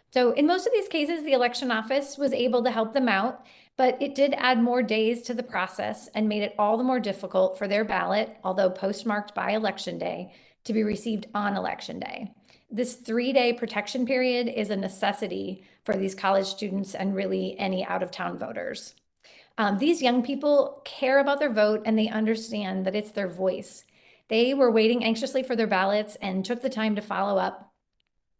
So in most of these cases, the election office was able to help them out, but it did add more days to the process and made it all the more difficult for their ballot, although postmarked by Election Day, to be received on Election Day. This 3-day protection period is a necessity for these college students and really any out-of-town voters. These young people care about their vote and they understand that it's their voice. They were waiting anxiously for their ballots and took the time to follow up.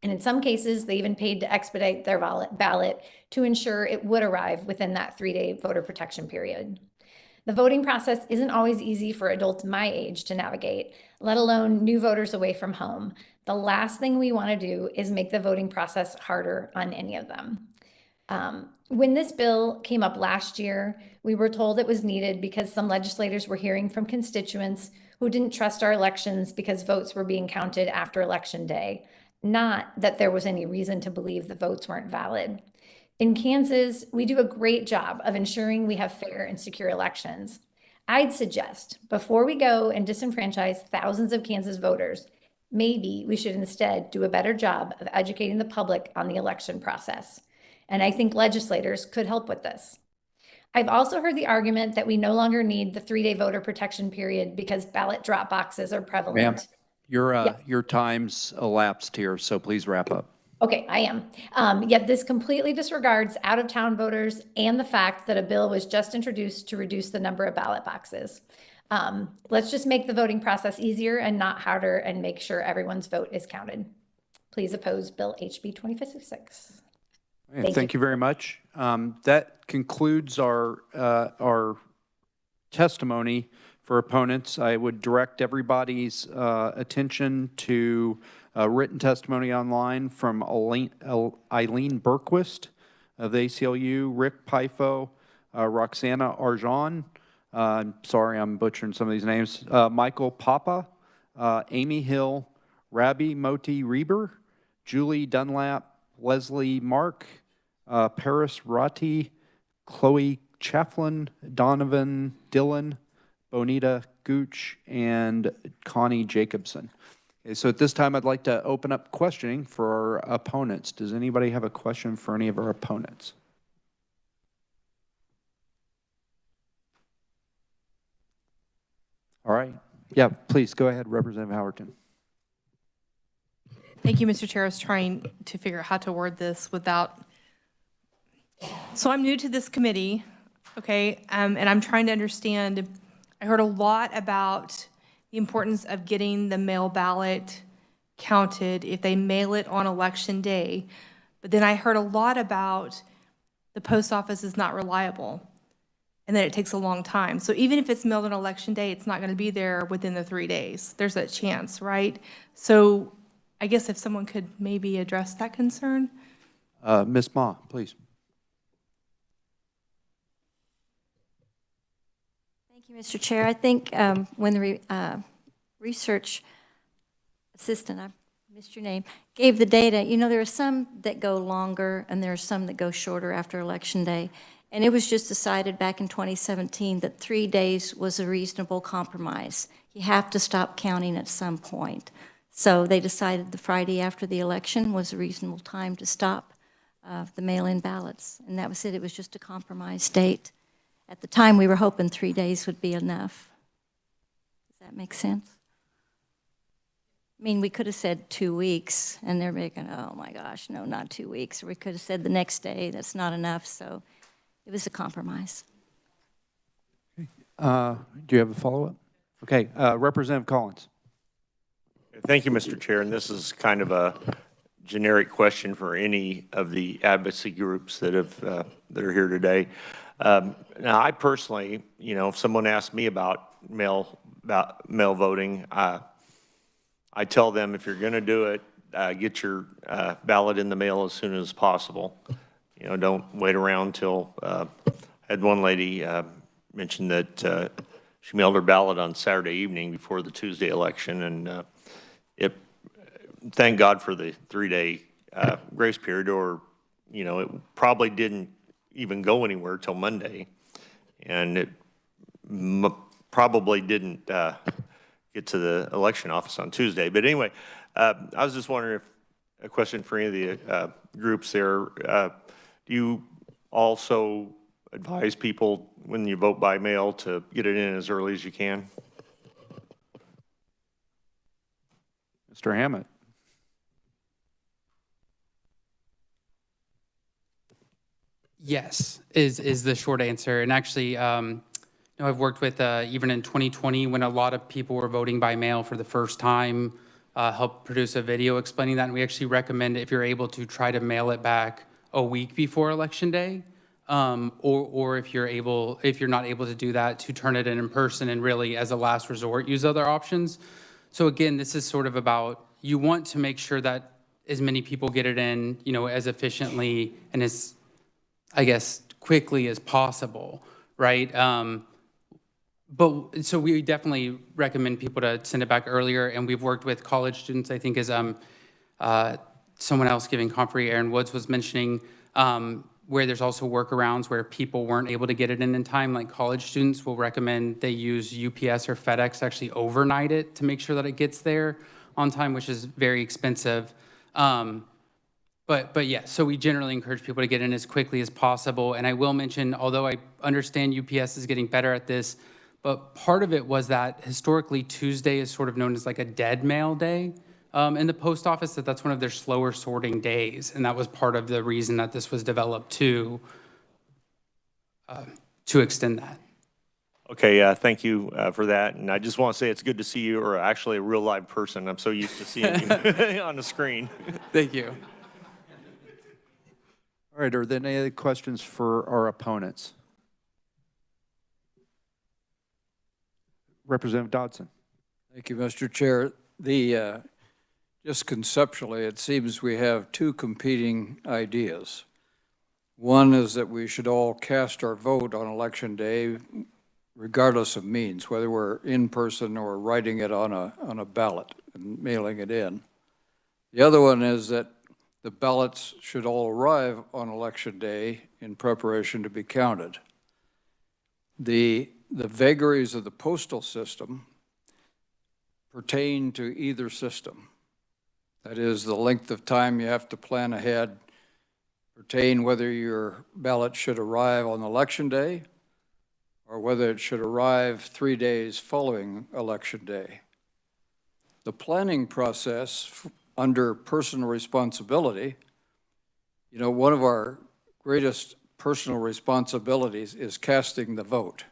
And in some cases, they even paid to expedite their ballot to ensure it would arrive within that 3-day voter protection period. The voting process isn't always easy for adults my age to navigate, let alone new voters away from home. The last thing we want to do is make the voting process harder on any of them. When this bill came up last year, we were told it was needed because some legislators were hearing from constituents who didn't trust our elections because votes were being counted after Election Day, not that there was any reason to believe the votes weren't valid. In Kansas, we do a great job of ensuring we have fair and secure elections. I'd suggest, before we go and disenfranchise thousands of Kansas voters, maybe we should instead do a better job of educating the public on the election process. And I think legislators could help with this. I've also heard the argument that we no longer need the 3-day voter protection period because ballot drop boxes are prevalent. Ma'am, your time's elapsed here, so please wrap up. Okay, I am. Yet this completely disregards out-of-town voters and the fact that a bill was just introduced to reduce the number of ballot boxes. Let's just make the voting process easier and not harder and make sure everyone's vote is counted. Please oppose Bill HB 2056. Thank you very much. That concludes our testimony for opponents. I would direct everybody's attention to written testimony online from Eileen Berquist of the ACLU, Rick Pifo, Roxana Arjan, I'm sorry I'm butchering some of these names, Michael Papa, Amy Hill, Rabbi Moti Reber, Julie Dunlap, Leslie Mark, Paris Ratti, Chloe Chafflin, Donovan Dillon, Bonita Gooch, and Connie Jacobson. Okay, so at this time, I'd like to open up questioning for our opponents. Does anybody have a question for any of our opponents? All right. Yeah, please go ahead, Representative Howerton. Thank you, Mr. Chair. I was trying to figure out how to word this without. So I'm new to this committee, okay, and I'm trying to understand. I heard a lot about the importance of getting the mail ballot counted if they mail it on Election Day, but then I heard a lot about the post office is not reliable. and then it takes a long time. So even if it's mailed on election day, it's not going to be there within the 3 days. There's a chance, right? So I guess if someone could maybe address that concern. Ms. Ma, please. Thank you, Mr. Chair. I think when the research assistant, I missed your name, gave the data, you know, there are some that go longer and there are some that go shorter after Election Day. And it was just decided back in 2017 that 3 days was a reasonable compromise. You have to stop counting at some point. So they decided the Friday after the election was a reasonable time to stop the mail-in ballots. And that was it. It was just a compromise date. At the time, we were hoping 3 days would be enough. Does that make sense? I mean, we could have said 2 weeks, and they're making, oh my gosh, no, not 2 weeks. Or we could have said the next day, that's not enough. So it was a compromise. Do you have a follow-up? Okay, Representative Collins. Thank you, Mr. Chair. And this is kind of a generic question for any of the advocacy groups that are here today. Now, I personally, you know, if someone asks me about mail voting, I tell them if you're going to do it, get your ballot in the mail as soon as possible. You know, don't wait around till. I had one lady mention that she mailed her ballot on Saturday evening before the Tuesday election, and thank God for the 3-day grace period, or, you know, it probably didn't even go anywhere till Monday, and it probably didn't get to the election office on Tuesday. But anyway, I was just wondering if a question for any of the groups there. Do you also advise people when you vote by mail to get it in as early as you can? Mr. Hammett. Yes, is the short answer. And actually, I've worked with, even in 2020, when a lot of people were voting by mail for the first time, helped produce a video explaining that. And we actually recommend, if you're able to, try to mail it back a week before Election Day. Or if you're not able to do that, to turn it in person and really, as a last resort, use other options. So again, this is sort of about, you want to make sure that as many people get it in, you know, as efficiently and as, I guess, quickly as possible, right? But so we definitely recommend people to send it back earlier, and we've worked with college students, I think, as someone else giving commentary, Aaron Woods, was mentioning, where there's also workarounds where people weren't able to get it in time. Like college students will recommend they use UPS or FedEx to actually overnight it to make sure that it gets there on time, which is very expensive. But yeah, so we generally encourage people to get in as quickly as possible. And I will mention, although I understand UPS is getting better at this, but part of it was that historically Tuesday is sort of known as like a dead mail day in the post office, that's one of their slower sorting days. And that was part of the reason that this was developed to extend that. Okay, thank you for that. And I just want to say it's good to see you, or actually a real live person. I'm so used to seeing you on the screen. Thank you. All right, are there any other questions for our opponents? Representative Dodson. Thank you, Mr. Chair. Just conceptually, it seems we have two competing ideas. One is that we should all cast our vote on Election Day, regardless of means, whether we're in person or writing it on a ballot and mailing it in. The other one is that the ballots should all arrive on Election Day in preparation to be counted. The vagaries of the postal system pertain to either system. That is, the length of time you have to plan ahead pertain whether your ballot should arrive on Election Day or whether it should arrive 3 days following Election Day. The planning process under personal responsibility, you know, one of our greatest personal responsibilities is casting the vote.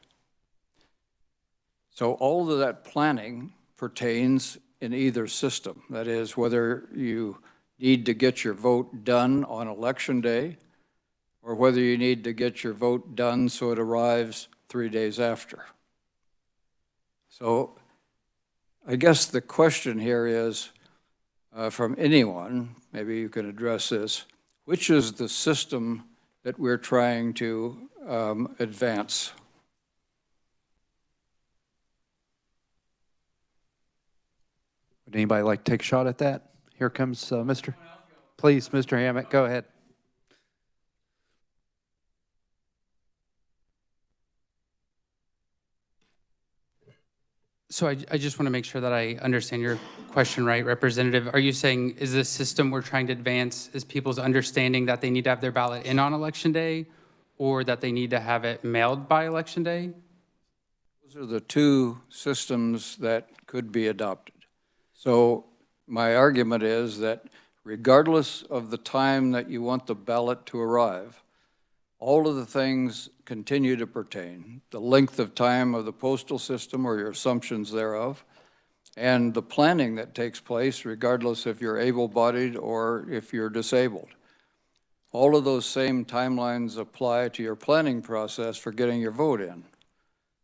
So all of that planning pertains in either system. That is, whether you need to get your vote done on Election Day or whether you need to get your vote done so it arrives 3 days after. So I guess the question here is, from anyone, maybe you can address this, which is the system that we're trying to advance? Would anybody like to take a shot at that? Here comes Mr. Please, Mr. Hammett, go ahead. So I just want to make sure that I understand your question right, Representative. Are you saying, is the system we're trying to advance is people's understanding that they need to have their ballot in on Election Day, or that they need to have it mailed by Election Day? Those are the two systems that could be adopted. So my argument is that regardless of the time that you want the ballot to arrive, all of the things continue to pertain. The length of time of the postal system or your assumptions thereof, and the planning that takes place regardless if you're able-bodied or if you're disabled. All of those same timelines apply to your planning process for getting your vote in.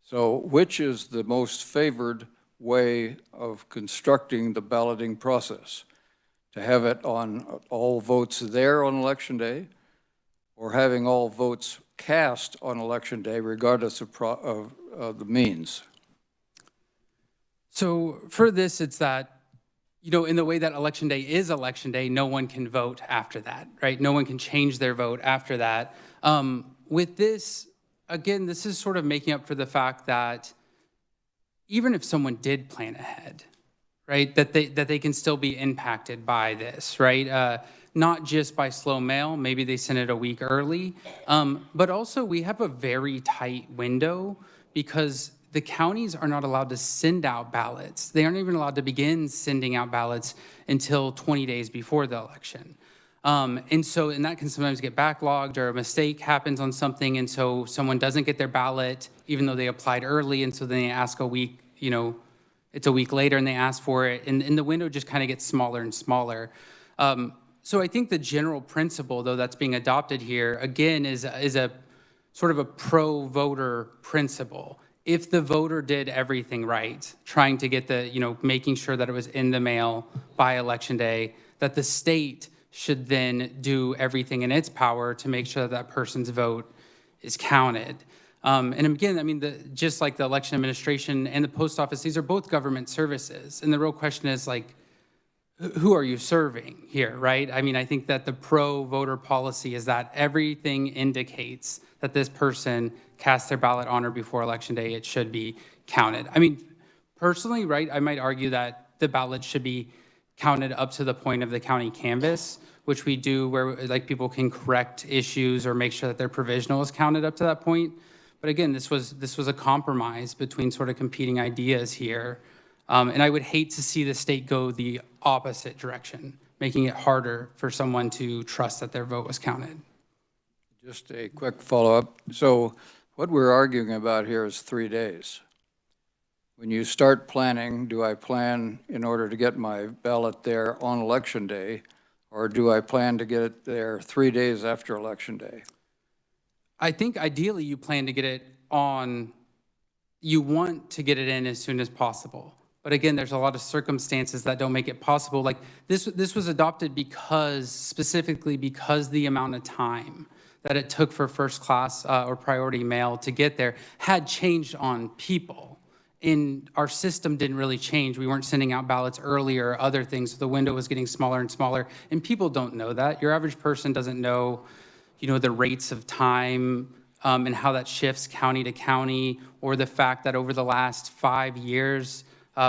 So which is the most favored way of constructing the balloting process? To have it on all votes there on Election Day, or having all votes cast on Election Day regardless of the means? So for this, it's that, you know, in the way that Election Day is Election Day, no one can vote after that, right? No one can change their vote after that. With this, again, this is sort of making up for the fact that even if someone did plan ahead, right, that they can still be impacted by this, right? Not just by slow mail, maybe they sent it a week early, but also we have a very tight window because the counties are not allowed to send out ballots. They aren't even allowed to begin sending out ballots until 20 days before the election. And that can sometimes get backlogged, or a mistake happens on something, and so someone doesn't get their ballot even though they applied early, and so then they ask a week, you know, it's a week later and they ask for it, and the window just kind of gets smaller and smaller. So I think the general principle, though, that's being adopted here, again, is a sort of a pro-voter principle. If the voter did everything right, trying to get the, you know, making sure that it was in the mail by Election Day, that the state should then do everything in its power to make sure that that person's vote is counted. And again, I mean, just like the election administration and the post office, these are both government services. And the real question is, like, who are you serving here, right? I mean, I think that the pro-voter policy is that everything indicates that this person cast their ballot on or before Election Day, it should be counted. I mean, personally, right, I might argue that the ballot should be counted up to the point of the county canvass, which we do where, like, people can correct issues or make sure that their provisional is counted up to that point. But again, this was a compromise between sort of competing ideas here. And I would hate to see the state go the opposite direction, making it harder for someone to trust that their vote was counted. Just a quick follow-up. So what we're arguing about here is 3 days. When you start planning, do I plan in order to get my ballot there on Election Day, or do I plan to get it there 3 days after Election Day? I think ideally you plan to get it on, you want to get it in as soon as possible. But again, there's a lot of circumstances that don't make it possible. Like this was adopted specifically because the amount of time that it took for first class or priority mail to get there had changed on people. And our system didn't really change. We weren't sending out ballots earlier, other things. So the window was getting smaller and smaller. And people don't know that. Your average person doesn't know, you know, the rates of time and how that shifts county to county, or the fact that over the last 5 years,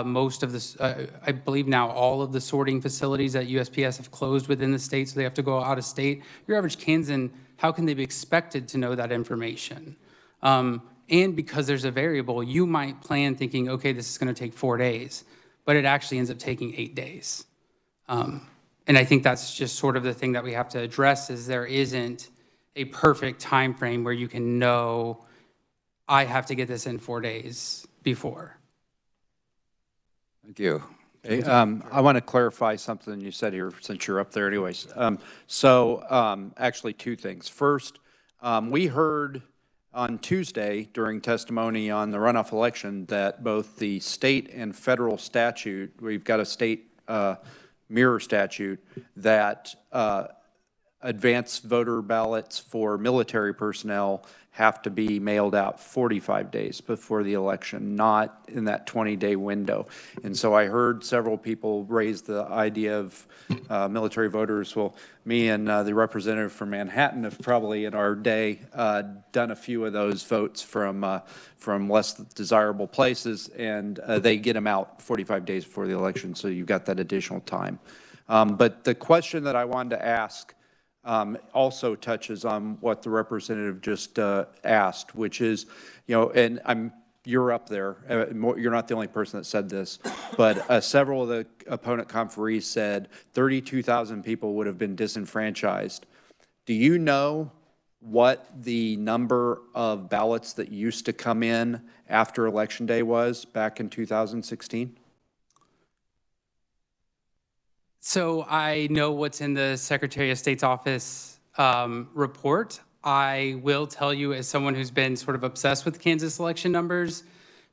most of this, I believe now all of the sorting facilities at USPS have closed within the state, so they have to go out of state. Your average Kansan, how can they be expected to know that information? And because there's a variable, you might plan thinking, okay, this is going to take 4 days, but it actually ends up taking 8 days. And I think that's just sort of the thing that we have to address, is there isn't a perfect time frame where you can know, I have to get this in 4 days before. Thank you. Okay, I want to clarify something you said here, since you're up there anyways. Actually two things. First, we heard on Tuesday during testimony on the runoff election that both the state and federal statute, we've got a state mirror statute that advanced voter ballots for military personnel have to be mailed out 45 days before the election, not in that 20-day window. And so I heard several people raise the idea of military voters. Well, me and the representative from Manhattan have probably in our day done a few of those votes from less desirable places, and they get them out 45 days before the election, so you've got that additional time. But the question that I wanted to ask also touches on what the representative just asked, which is, and you're up there. You're not the only person that said this, but several of the opponent conferees said 32,000 people would have been disenfranchised. Do you know what the number of ballots that used to come in after Election Day was back in 2016? So I know what's in the Secretary of State's office report. I will tell you, as someone who's been sort of obsessed with Kansas election numbers,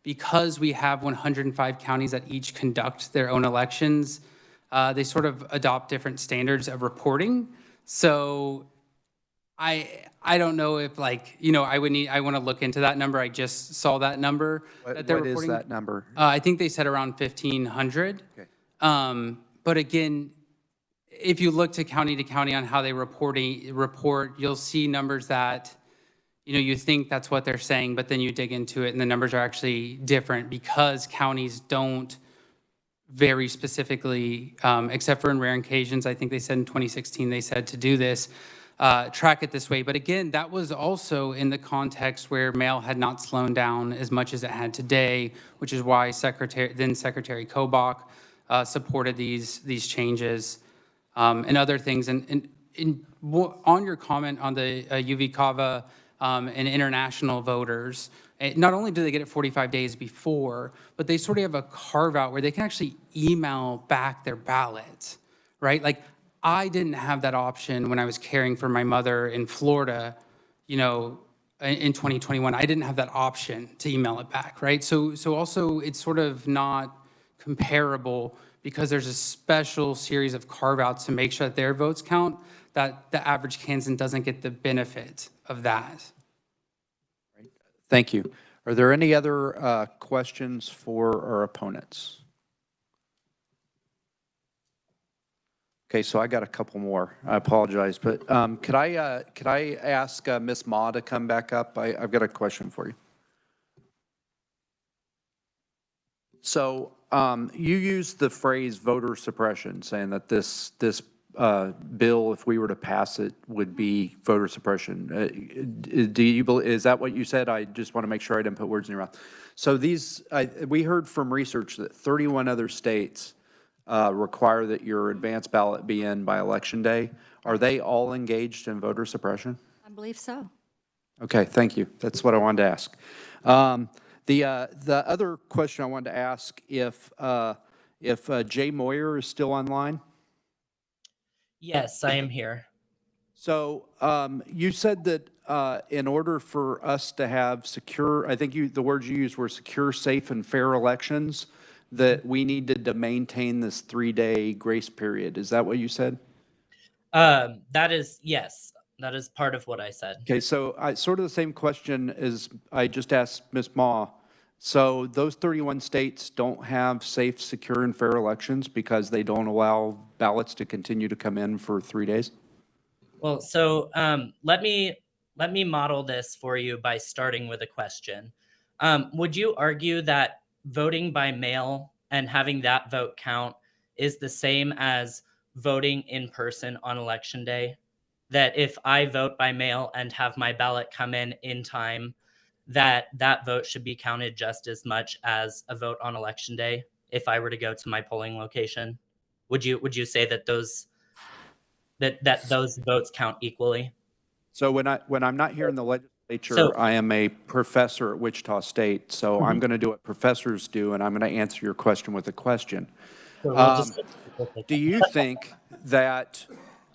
because we have 105 counties that each conduct their own elections, they sort of adopt different standards of reporting. So I don't know if, like, I want to look into that number. I just saw that number that they're reporting. What is that number? I think they said around 1,500. Okay. But again, if you look to county on how they report, you'll see numbers that, you think that's what they're saying, but then you dig into it and the numbers are actually different because counties don't very specifically, except for in rare occasions, I think they said in 2016, they said to do this, track it this way. But again, that was also in the context where mail had not slowed down as much as it had today, which is why then Secretary Kobach supported these changes and other things. And on your comment on the UV Cava and international voters, not only do they get it 45 days before, but they sort of have a carve out where they can actually email back their ballots, right? Like, I didn't have that option when I was caring for my mother in Florida, in 2021. I didn't have that option to email it back, right? So also it's sort of not comparable because there's a special series of carve-outs to make sure that their votes count, that the average Kansan doesn't get the benefit of that. Thank you. Are there any other questions for our opponents? Okay, so I got a couple more. I apologize, but could I ask Ms. Ma to come back up? I've got a question for you. So you used the phrase voter suppression, saying that this bill, if we were to pass it, would be voter suppression. Is that what you said? I just want to make sure I didn't put words in your mouth. So we heard from research that 31 other states require that your advance ballot be in by Election Day. Are they all engaged in voter suppression? I believe so. Okay, thank you. That's what I wanted to ask. The other question I wanted to ask, if Jay Moyer is still online? Yes, I am here. So you said that in order for us to have secure, I think the words you used were secure, safe, and fair elections, that we needed to maintain this 3-day grace period. Is that what you said? Yes, that is part of what I said. Okay, so sort of the same question as I just asked Ms. Ma. So those 31 states don't have safe, secure, and fair elections because they don't allow ballots to continue to come in for 3 days? Well, so let me model this for you by starting with a question. Would you argue that voting by mail and having that vote count is the same as voting in person on Election Day? That if I vote by mail and have my ballot come in time, that vote should be counted just as much as a vote on Election Day if I were to go to my polling location? Would you say that those votes count equally? So when I'm not here in the legislature, I am a professor at Wichita State, so I'm going to do what professors do, and I'm going to answer your question with a question. So we'll just do you think that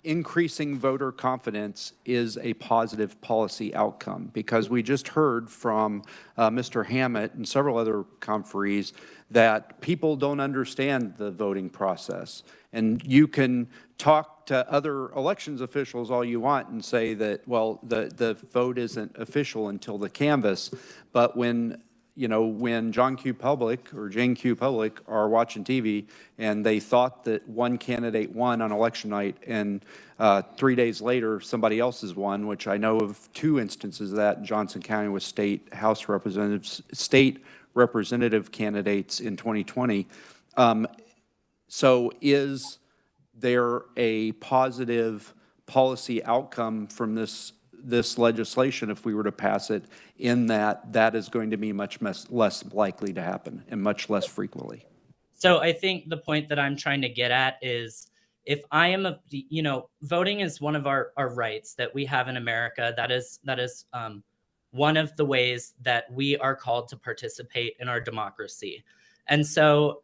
increasing voter confidence is a positive policy outcome, because we just heard from Mr. Hammett and several other conferees that people don't understand the voting process. And you can talk to other elections officials all you want and say that, well, the vote isn't official until the canvass. But when when John Q. Public or Jane Q. Public are watching TV and they thought that one candidate won on election night, and 3 days later somebody else has won, which I know of 2 instances of that in Johnson County with state representative candidates in 2020. So is there a positive policy outcome from this legislation, if we were to pass it, in that is going to be much less likely to happen and much less frequently? So I think the point that I'm trying to get at is, if I am voting is one of our rights that we have in America. That is one of the ways that we are called to participate in our democracy. And so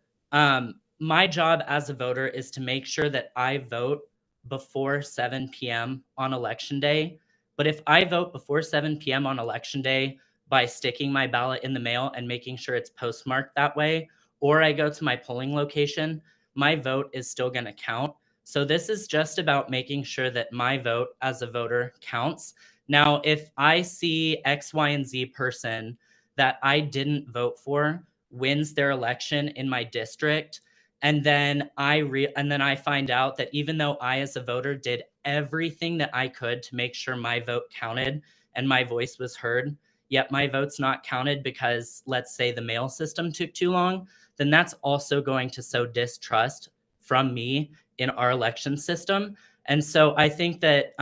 my job as a voter is to make sure that I vote before 7 p.m. on election day. But if I vote before 7 p.m. on election day by sticking my ballot in the mail and making sure it's postmarked that way, or I go to my polling location, my vote is still going to count. So this is just about making sure that my vote as a voter counts. Now, if I see X, Y, and Z person that I didn't vote for wins their election in my district, and then I find out that even though I as a voter did everything that I could to make sure my vote counted and my voice was heard, yet my vote's not counted because, let's say, the mail system took too long, then that's also going to sow distrust from me in our election system. And so I think that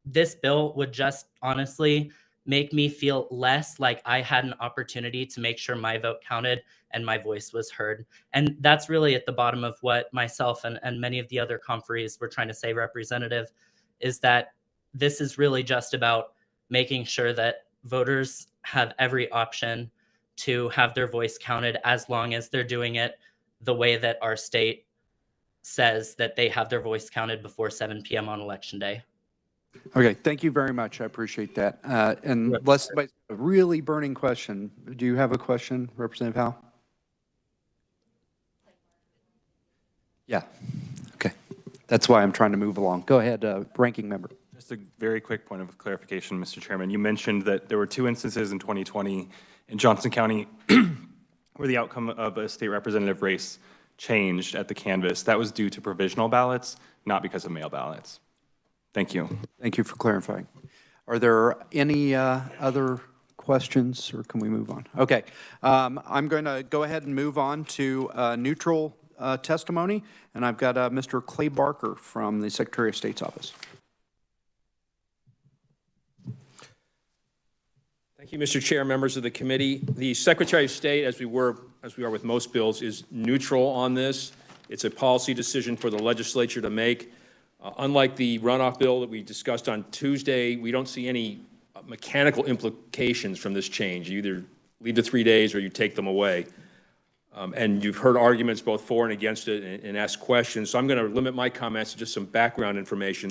this bill would just honestly make me feel less like I had an opportunity to make sure my vote counted and my voice was heard. And that's really at the bottom of what myself and many of the other conferees were trying to say, Representative, is that this is really just about making sure that voters have every option to have their voice counted, as long as they're doing it the way that our state says that they have their voice counted before 7 p.m. on election day. Okay, thank you very much. I appreciate that. And unless somebody's got a really burning question, do you have a question, Representative Howe? Yeah. Okay. That's why I'm trying to move along. Go ahead, Ranking Member. Just a very quick point of clarification, Mr. Chairman. You mentioned that there were 2 instances in 2020 in Johnson County where the outcome of a state representative race changed at the canvass. That was due to provisional ballots, not because of mail ballots. Thank you. Thank you for clarifying. Are there any other questions, or can we move on? Okay. I'm going to go ahead and move on to neutral testimony, and I've got Mr. Clay Barker from the Secretary of State's office. Thank you, Mr. Chair, members of the committee. The Secretary of State, as we are with most bills, is neutral on this. It's a policy decision for the legislature to make. Unlike the runoff bill that we discussed on Tuesday, we don't see any mechanical implications from this change. You either leave the 3 days or you take them away. And you've heard arguments both for and against it and asked questions. So I'm going to limit my comments to just some background information.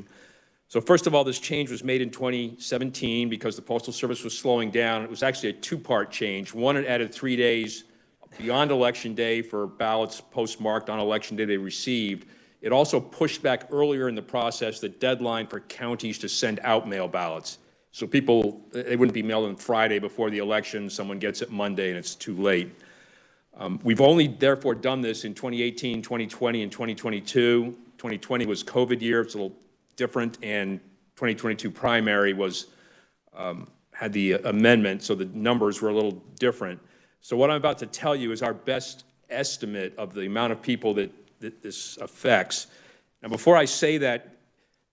So first of all, this change was made in 2017 because the Postal Service was slowing down. It was actually a 2-part change. One, it added 3 days beyond Election Day for ballots postmarked on Election Day they received. It also pushed back earlier in the process the deadline for counties to send out mail ballots. So people, they wouldn't be mailed on Friday before the election. Someone gets it Monday and it's too late. We've only therefore done this in 2018, 2020, and 2022. 2020 was COVID year. It's a little different, and 2022 primary was had the amendment, so the numbers were a little different. So what I'm about to tell you is our best estimate of the amount of people that this affects. Now, before I say that,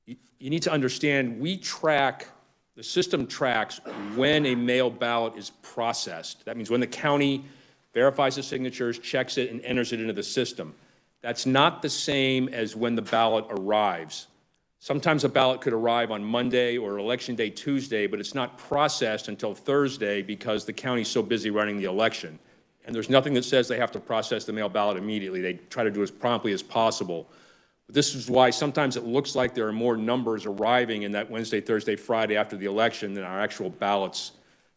you need to understand the system tracks when a mail ballot is processed. That means when the county verifies the signatures, checks it, and enters it into the system. That's not the same as when the ballot arrives. Sometimes a ballot could arrive on Monday or Election Day Tuesday, but it's not processed until Thursday because the county's so busy running the election. And there's nothing that says they have to process the mail ballot immediately. They try to do it as promptly as possible. This is why sometimes it looks like there are more numbers arriving in that Wednesday, Thursday, Friday after the election than our actual ballots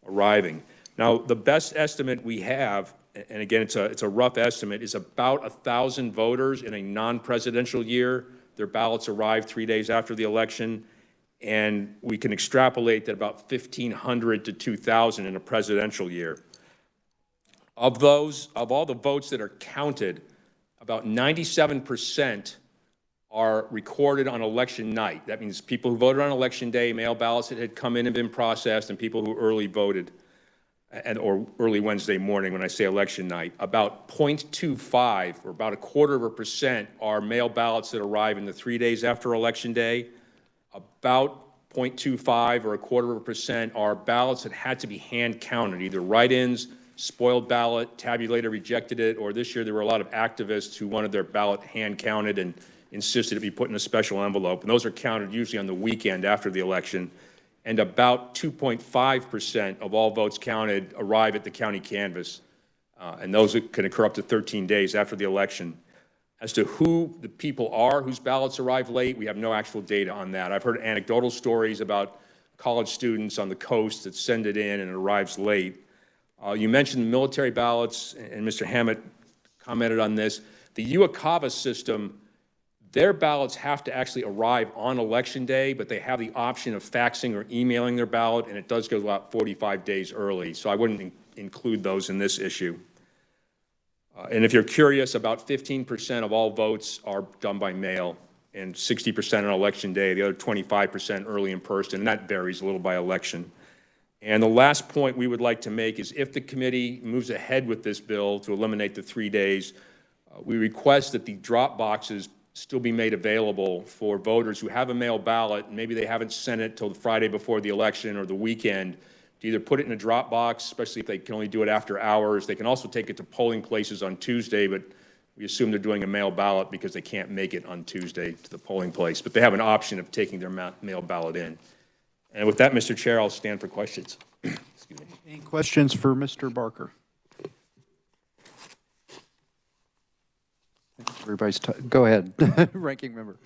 arriving. Now, the best estimate we have, and again, it's a rough estimate, is about 1,000 voters in a non-presidential year. Their ballots arrive 3 days after the election, and we can extrapolate that about 1,500 to 2,000 in a presidential year. Of all the votes that are counted, about 97% are recorded on election night. That means people who voted on election day, mail ballots that had come in and been processed, and people who early voted, or early Wednesday morning when I say election night. About 0.25, or about 1/4% are mail ballots that arrive in the 3 days after election day. About 0.25 or 1/4% are ballots that had to be hand counted, either write-ins, spoiled ballot, tabulator rejected it, or this year there were a lot of activists who wanted their ballot hand counted and insisted it be put in a special envelope. And those are counted usually on the weekend after the election. And about 2.5% of all votes counted arrive at the county canvas. And those can occur up to 13 days after the election. As to who the people are whose ballots arrive late, we have no actual data on that. I've heard anecdotal stories about college students on the coast that send it in and it arrives late. You mentioned military ballots, and Mr. Hammett commented on this. The UACAVA system, their ballots have to actually arrive on election day, but they have the option of faxing or emailing their ballot, and it does go about 45 days early. So I wouldn't include those in this issue. And if you're curious, about 15% of all votes are done by mail, and 60% on election day, the other 25% early in person, and that varies a little by election. And the last point we would like to make is if the committee moves ahead with this bill to eliminate the 3 days, we request that the drop boxes still be made available for voters who have a mail ballot, and maybe they haven't sent it till the Friday before the election or the weekend, to either put it in a drop box, especially if they can only do it after hours. They can also take it to polling places on Tuesday, but we assume they're doing a mail ballot because they can't make it on Tuesday to the polling place. But they have an option of taking their mail ballot in. And with that, Mr. Chair, I'll stand for questions. Excuse me. Any questions for Mr. Barker? Everybody's, go ahead, ranking member.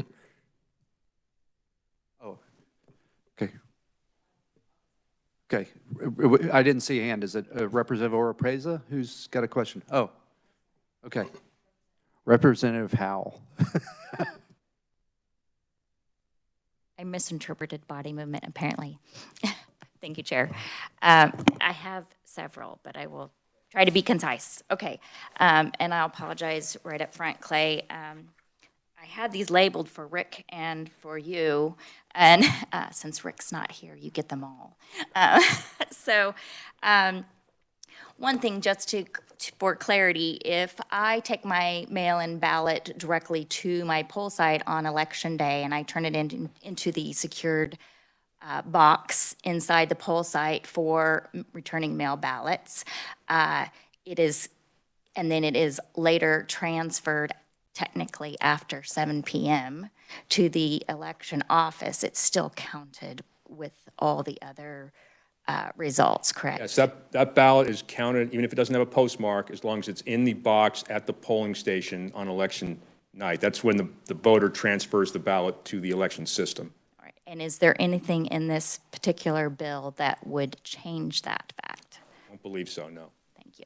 Oh, okay. Okay, I didn't see a hand. Is it Representative Oropeza who's got a question? Oh, okay. Representative Howell. I misinterpreted body movement, apparently. Thank you, Chair. I have several, but I will try to be concise. Okay, and I'll apologize right up front, Clay. I had these labeled for Rick and for you, and since Rick's not here, you get them all. One thing, just for clarity, if I take my mail-in ballot directly to my poll site on Election Day and I turn it into the secured box inside the poll site for returning mail ballots, it is later transferred technically after 7 p.m. to the election office, it's still counted with all the other results, correct? Yes, that ballot is counted, even if it doesn't have a postmark, as long as it's in the box at the polling station on election night. That's when the voter transfers the ballot to the election system. All right. And is there anything in this particular bill that would change that fact? I don't believe so, no. Thank you.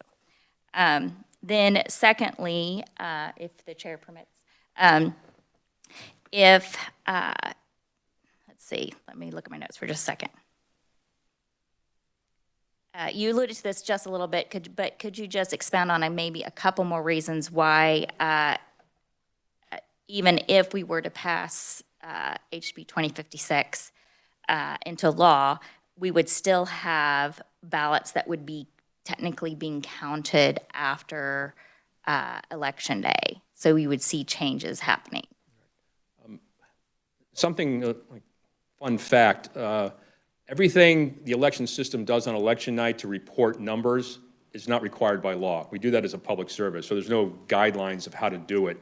Then secondly, if the chair permits, let's see, let me look at my notes for just a second. You alluded to this just a little bit, but could you just expound on maybe a couple more reasons why, even if we were to pass HB 2056 into law, we would still have ballots that would be technically being counted after Election Day. So we would see changes happening. Something like fun fact, everything the election system does on election night to report numbers is not required by law. We do that as a public service, so there's no guidelines of how to do it.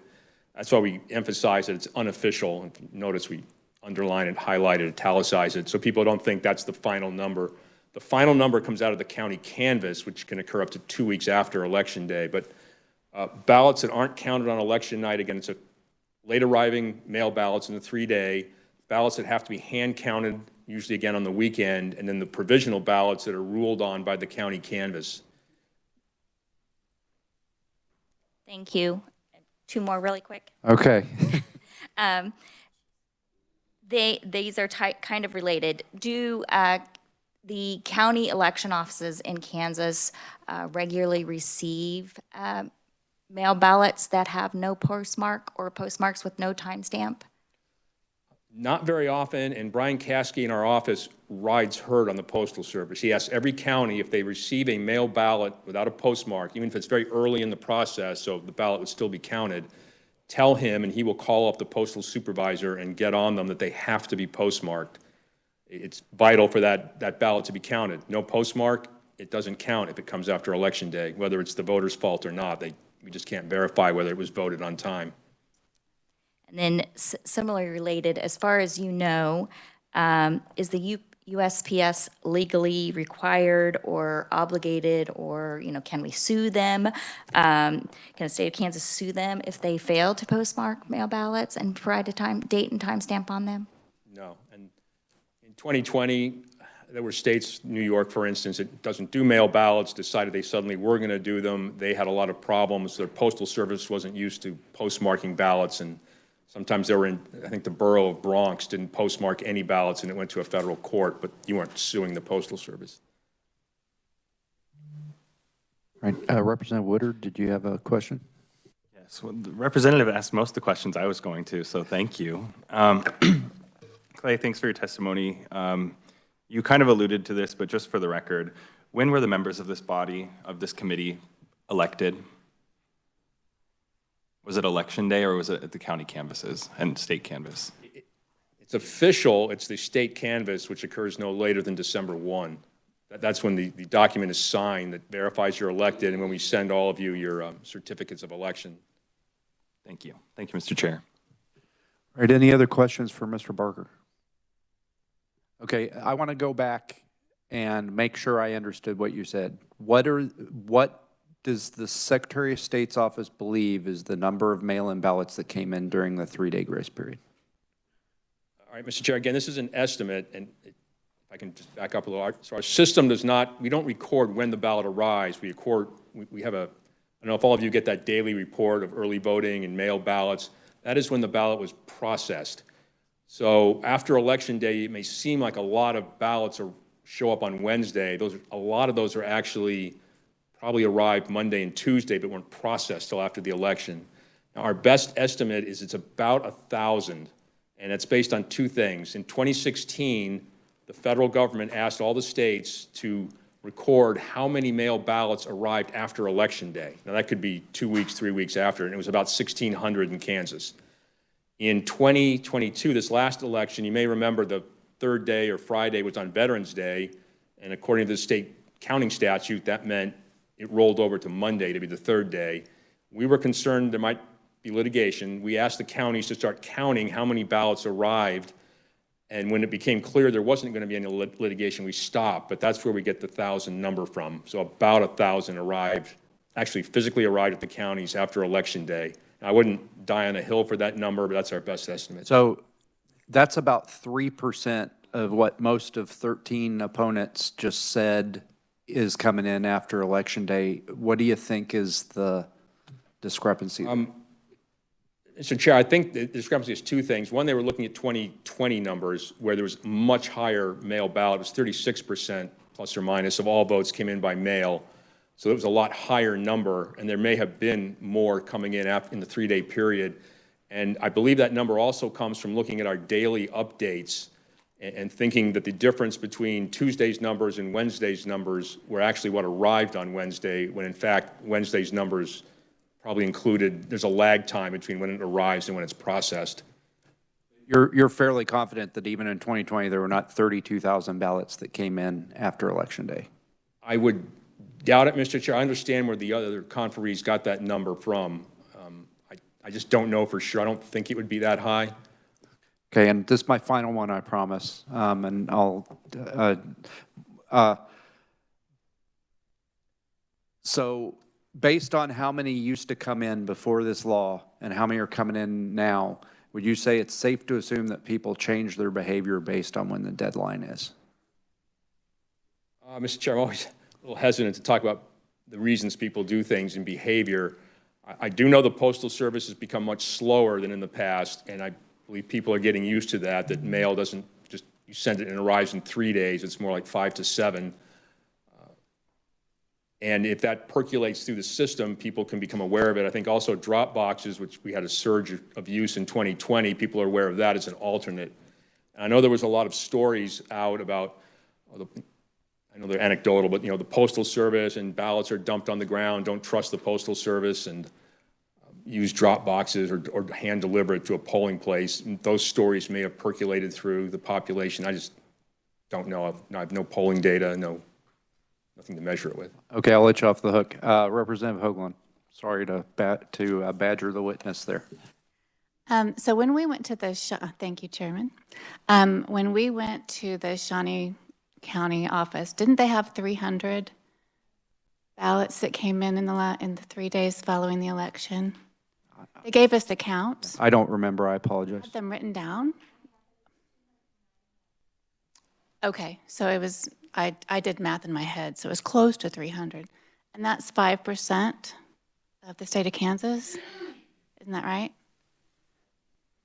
That's why we emphasize that it's unofficial. If you notice, we underline it, highlight it, italicize it, so people don't think that's the final number. The final number comes out of the county canvas, which can occur up to 2 weeks after Election Day. But ballots that aren't counted on election night, again, it's a late arriving mail ballots in the 3-day, ballots that have to be hand counted, usually again on the weekend, and then the provisional ballots that are ruled on by the county canvass. Thank you. 2 more really quick. Okay. These are kind of related. Do the county election offices in Kansas regularly receive mail ballots that have no postmark or postmarks with no timestamp? Not very often, and Brian Caskey in our office rides herd on the Postal Service. He asks every county if they receive a mail ballot without a postmark, even if it's very early in the process, so the ballot would still be counted, tell him and he will call up the postal supervisor and get on them that they have to be postmarked. It's vital for that ballot to be counted. No postmark, it doesn't count if it comes after Election Day, whether it's the voter's fault or not. We just can't verify whether it was voted on time. And then similarly related, as far as you know, is the USPS legally required or obligated, or can we sue them? Can the state of Kansas sue them if they fail to postmark mail ballots and provide a date and timestamp on them? No. And in 2020, there were states, New York, for instance, that doesn't do mail ballots, decided they suddenly were going to do them. They had a lot of problems. Their postal service wasn't used to postmarking ballots, and sometimes they were in, I think the borough of Bronx didn't postmark any ballots and it went to a federal court, but you weren't suing the Postal Service. All right, Representative Woodard, did you have a question? Yes, well, the representative asked most of the questions I was going to, so thank you. Clay, thanks for your testimony. You kind of alluded to this, but just for the record, when were the members of this body, of this committee, elected? Was it Election Day, or was it at the county canvasses and state canvass? It's official. It's the state canvass, which occurs no later than December 1. That's when the document is signed that verifies you're elected, and when we send all of you your certificates of election. Thank you. Thank you, Mr. Chair. All right, any other questions for Mr. Barker? Okay, I want to go back and make sure I understood what you said. What does the Secretary of State's office believe is the number of mail-in ballots that came in during the 3-day grace period? All right, Mr. Chair, again, this is an estimate, and if I can just back up a little. So our system does not, we don't record when the ballot arrives. We have a, I don't know if all of you get that daily report of early voting and mail ballots. That is when the ballot was processed. So after Election Day, it may seem like a lot of ballots show up on Wednesday. A lot of those are actually probably arrived Monday and Tuesday, but weren't processed till after the election. Now, our best estimate is it's about 1,000, and it's based on 2 things. In 2016, the federal government asked all the states to record how many mail ballots arrived after Election Day. Now, that could be 2 weeks, 3 weeks after, and it was about 1,600 in Kansas. In 2022, this last election, you may remember the 3rd day or Friday was on Veterans Day, and according to the state counting statute, that meant it rolled over to Monday to be the 3rd day. We were concerned there might be litigation. We asked the counties to start counting how many ballots arrived, and when it became clear there wasn't going to be any litigation, we stopped, but that's where we get the 1,000 number from. So about 1,000 arrived, actually physically arrived at the counties after Election Day. I wouldn't die on a hill for that number, but that's our best estimate. So that's about 3% of what most of 13 opponents just said is coming in after Election Day. What do you think is the discrepancy? Mr. Chair, I think the discrepancy is 2 things. One, they were looking at 2020 numbers where there was much higher mail ballot. It was 36% plus or minus of all votes came in by mail. So it was a lot higher number, and there may have been more coming in in the 3-day period. And I believe that number also comes from looking at our daily updates and thinking that the difference between Tuesday's numbers and Wednesday's numbers were actually what arrived on Wednesday, when in fact Wednesday's numbers probably included, there's a lag time between when it arrives and when it's processed. You're fairly confident that even in 2020 there were not 32,000 ballots that came in after Election Day? I would doubt it, Mr. Chair. I understand where the other conferees got that number from. I just don't know for sure. I don't think it would be that high. Okay, and this is my final one, I promise. And I'll, so based on how many used to come in before this law and how many are coming in now, would you say it's safe to assume that people change their behavior based on when the deadline is? Mr. Chair, I'm always a little hesitant to talk about the reasons people do things and behavior. I do know the Postal Service has become much slower than in the past, and I believe people are getting used to that mail doesn't just, you send it and it arrives in 3 days. It's more like 5 to 7. And if that percolates through the system, people can become aware of it. I think also drop boxes, which we had a surge of use in 2020, people are aware of that as an alternate. And I know there was a lot of stories out about, I know they're anecdotal, but the Postal Service and ballots are dumped on the ground, don't trust the Postal Service, and use drop boxes or hand deliver it to a polling place. And those stories may have percolated through the population. I just don't know. I have no polling data, nothing to measure it with. Okay, I'll let you off the hook. Representative Hoagland, sorry to badger the witness there. So when we went to the, thank you, Chairman. When we went to the Shawnee County office, didn't they have 300 ballots that came in the 3 days following the election? They gave us the count. I don't remember, I apologize. Had them written down? Okay, so it was, I did math in my head, so it was close to 300. And that's 5% of the state of Kansas, isn't that right?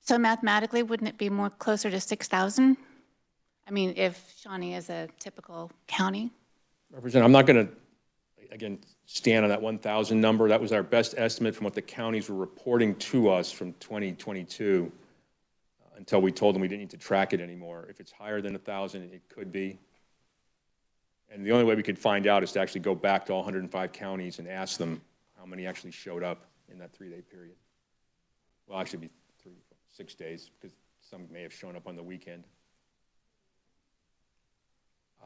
So mathematically, wouldn't it be more closer to 6,000? I mean, if Shawnee is a typical county? Representative, I'm not going to, again, stand on that 1,000 number. That was our best estimate from what the counties were reporting to us from 2022 until we told them we didn't need to track it anymore. If it's higher than 1,000, it could be. And the only way we could find out is to actually go back to all 105 counties and ask them how many actually showed up in that 3-day period. Well, actually, it'd be 6 days because some may have shown up on the weekend.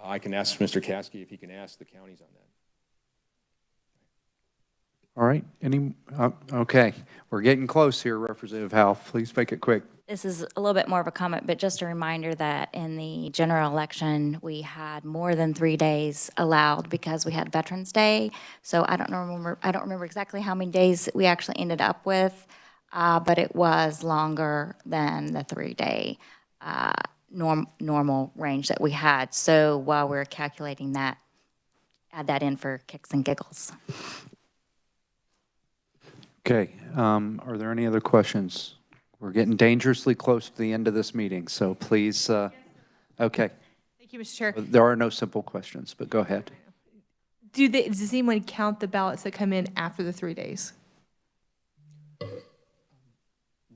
I can ask Mr. Caskey if he can ask the counties on that. All right, okay, we're getting close here, Representative Howell. Please make it quick. This is a little bit more of a comment, but just a reminder that in the general election, we had more than 3 days allowed because we had Veterans Day. So I don't remember exactly how many days we actually ended up with, but it was longer than the 3-day normal range that we had. So while we're calculating that, add that in for kicks and giggles. Okay, are there any other questions? We're getting dangerously close to the end of this meeting, so please, okay. Thank you, Mr. Chair. There are no simple questions, but go ahead. Does anyone count the ballots that come in after the 3 days?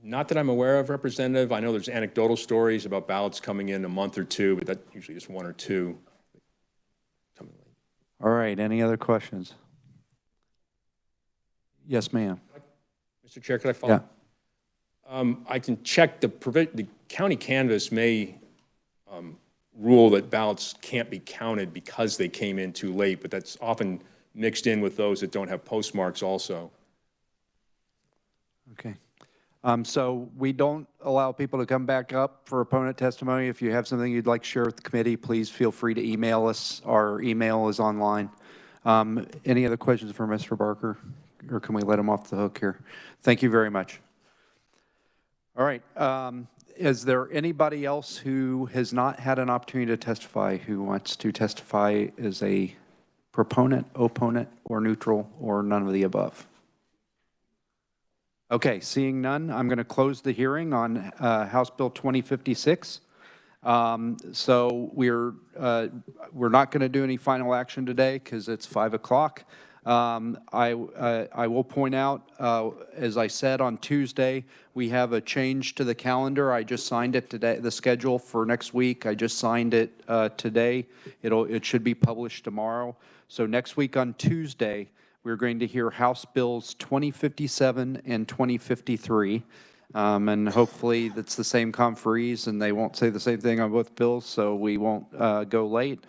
Not that I'm aware of, Representative. I know there's anecdotal stories about ballots coming in a month or two, but that's usually just 1 or 2. All right, any other questions? Yes, ma'am. Mr. Chair, could I follow? Yeah. I can check the county canvass may rule that ballots can't be counted because they came in too late, but that's often mixed in with those that don't have postmarks also. Okay. So we don't allow people to come back up for opponent testimony. If you have something you'd like to share with the committee, please feel free to email us. Our email is online. Any other questions for Mr. Barker? Or can we let him off the hook here? Thank you very much. All right. Is there anybody else who has not had an opportunity to testify who wants to testify as a proponent, opponent, or neutral, or none of the above? Okay, seeing none, I'm going to close the hearing on House Bill 2056. So we're not going to do any final action today because it's 5 o'clock. I will point out, as I said on Tuesday, we have a change to the calendar. I just signed it today, the schedule for next week. I just signed it today. It should be published tomorrow. So next week on Tuesday, we're going to hear House Bills 2057 and 2053. And hopefully that's the same conferees and they won't say the same thing on both bills, so we won't go late.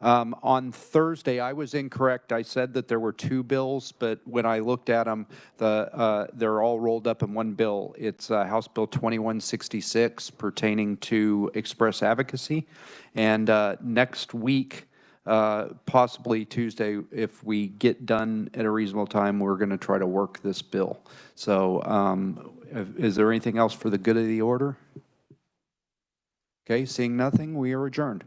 On Thursday, I was incorrect. I said that there were 2 bills, but when I looked at them, they're all rolled up in one bill. It's House Bill 2166 pertaining to express advocacy. And next week, possibly Tuesday, if we get done at a reasonable time, we're going to try to work this bill. So is there anything else for the good of the order? Okay, seeing nothing, we are adjourned.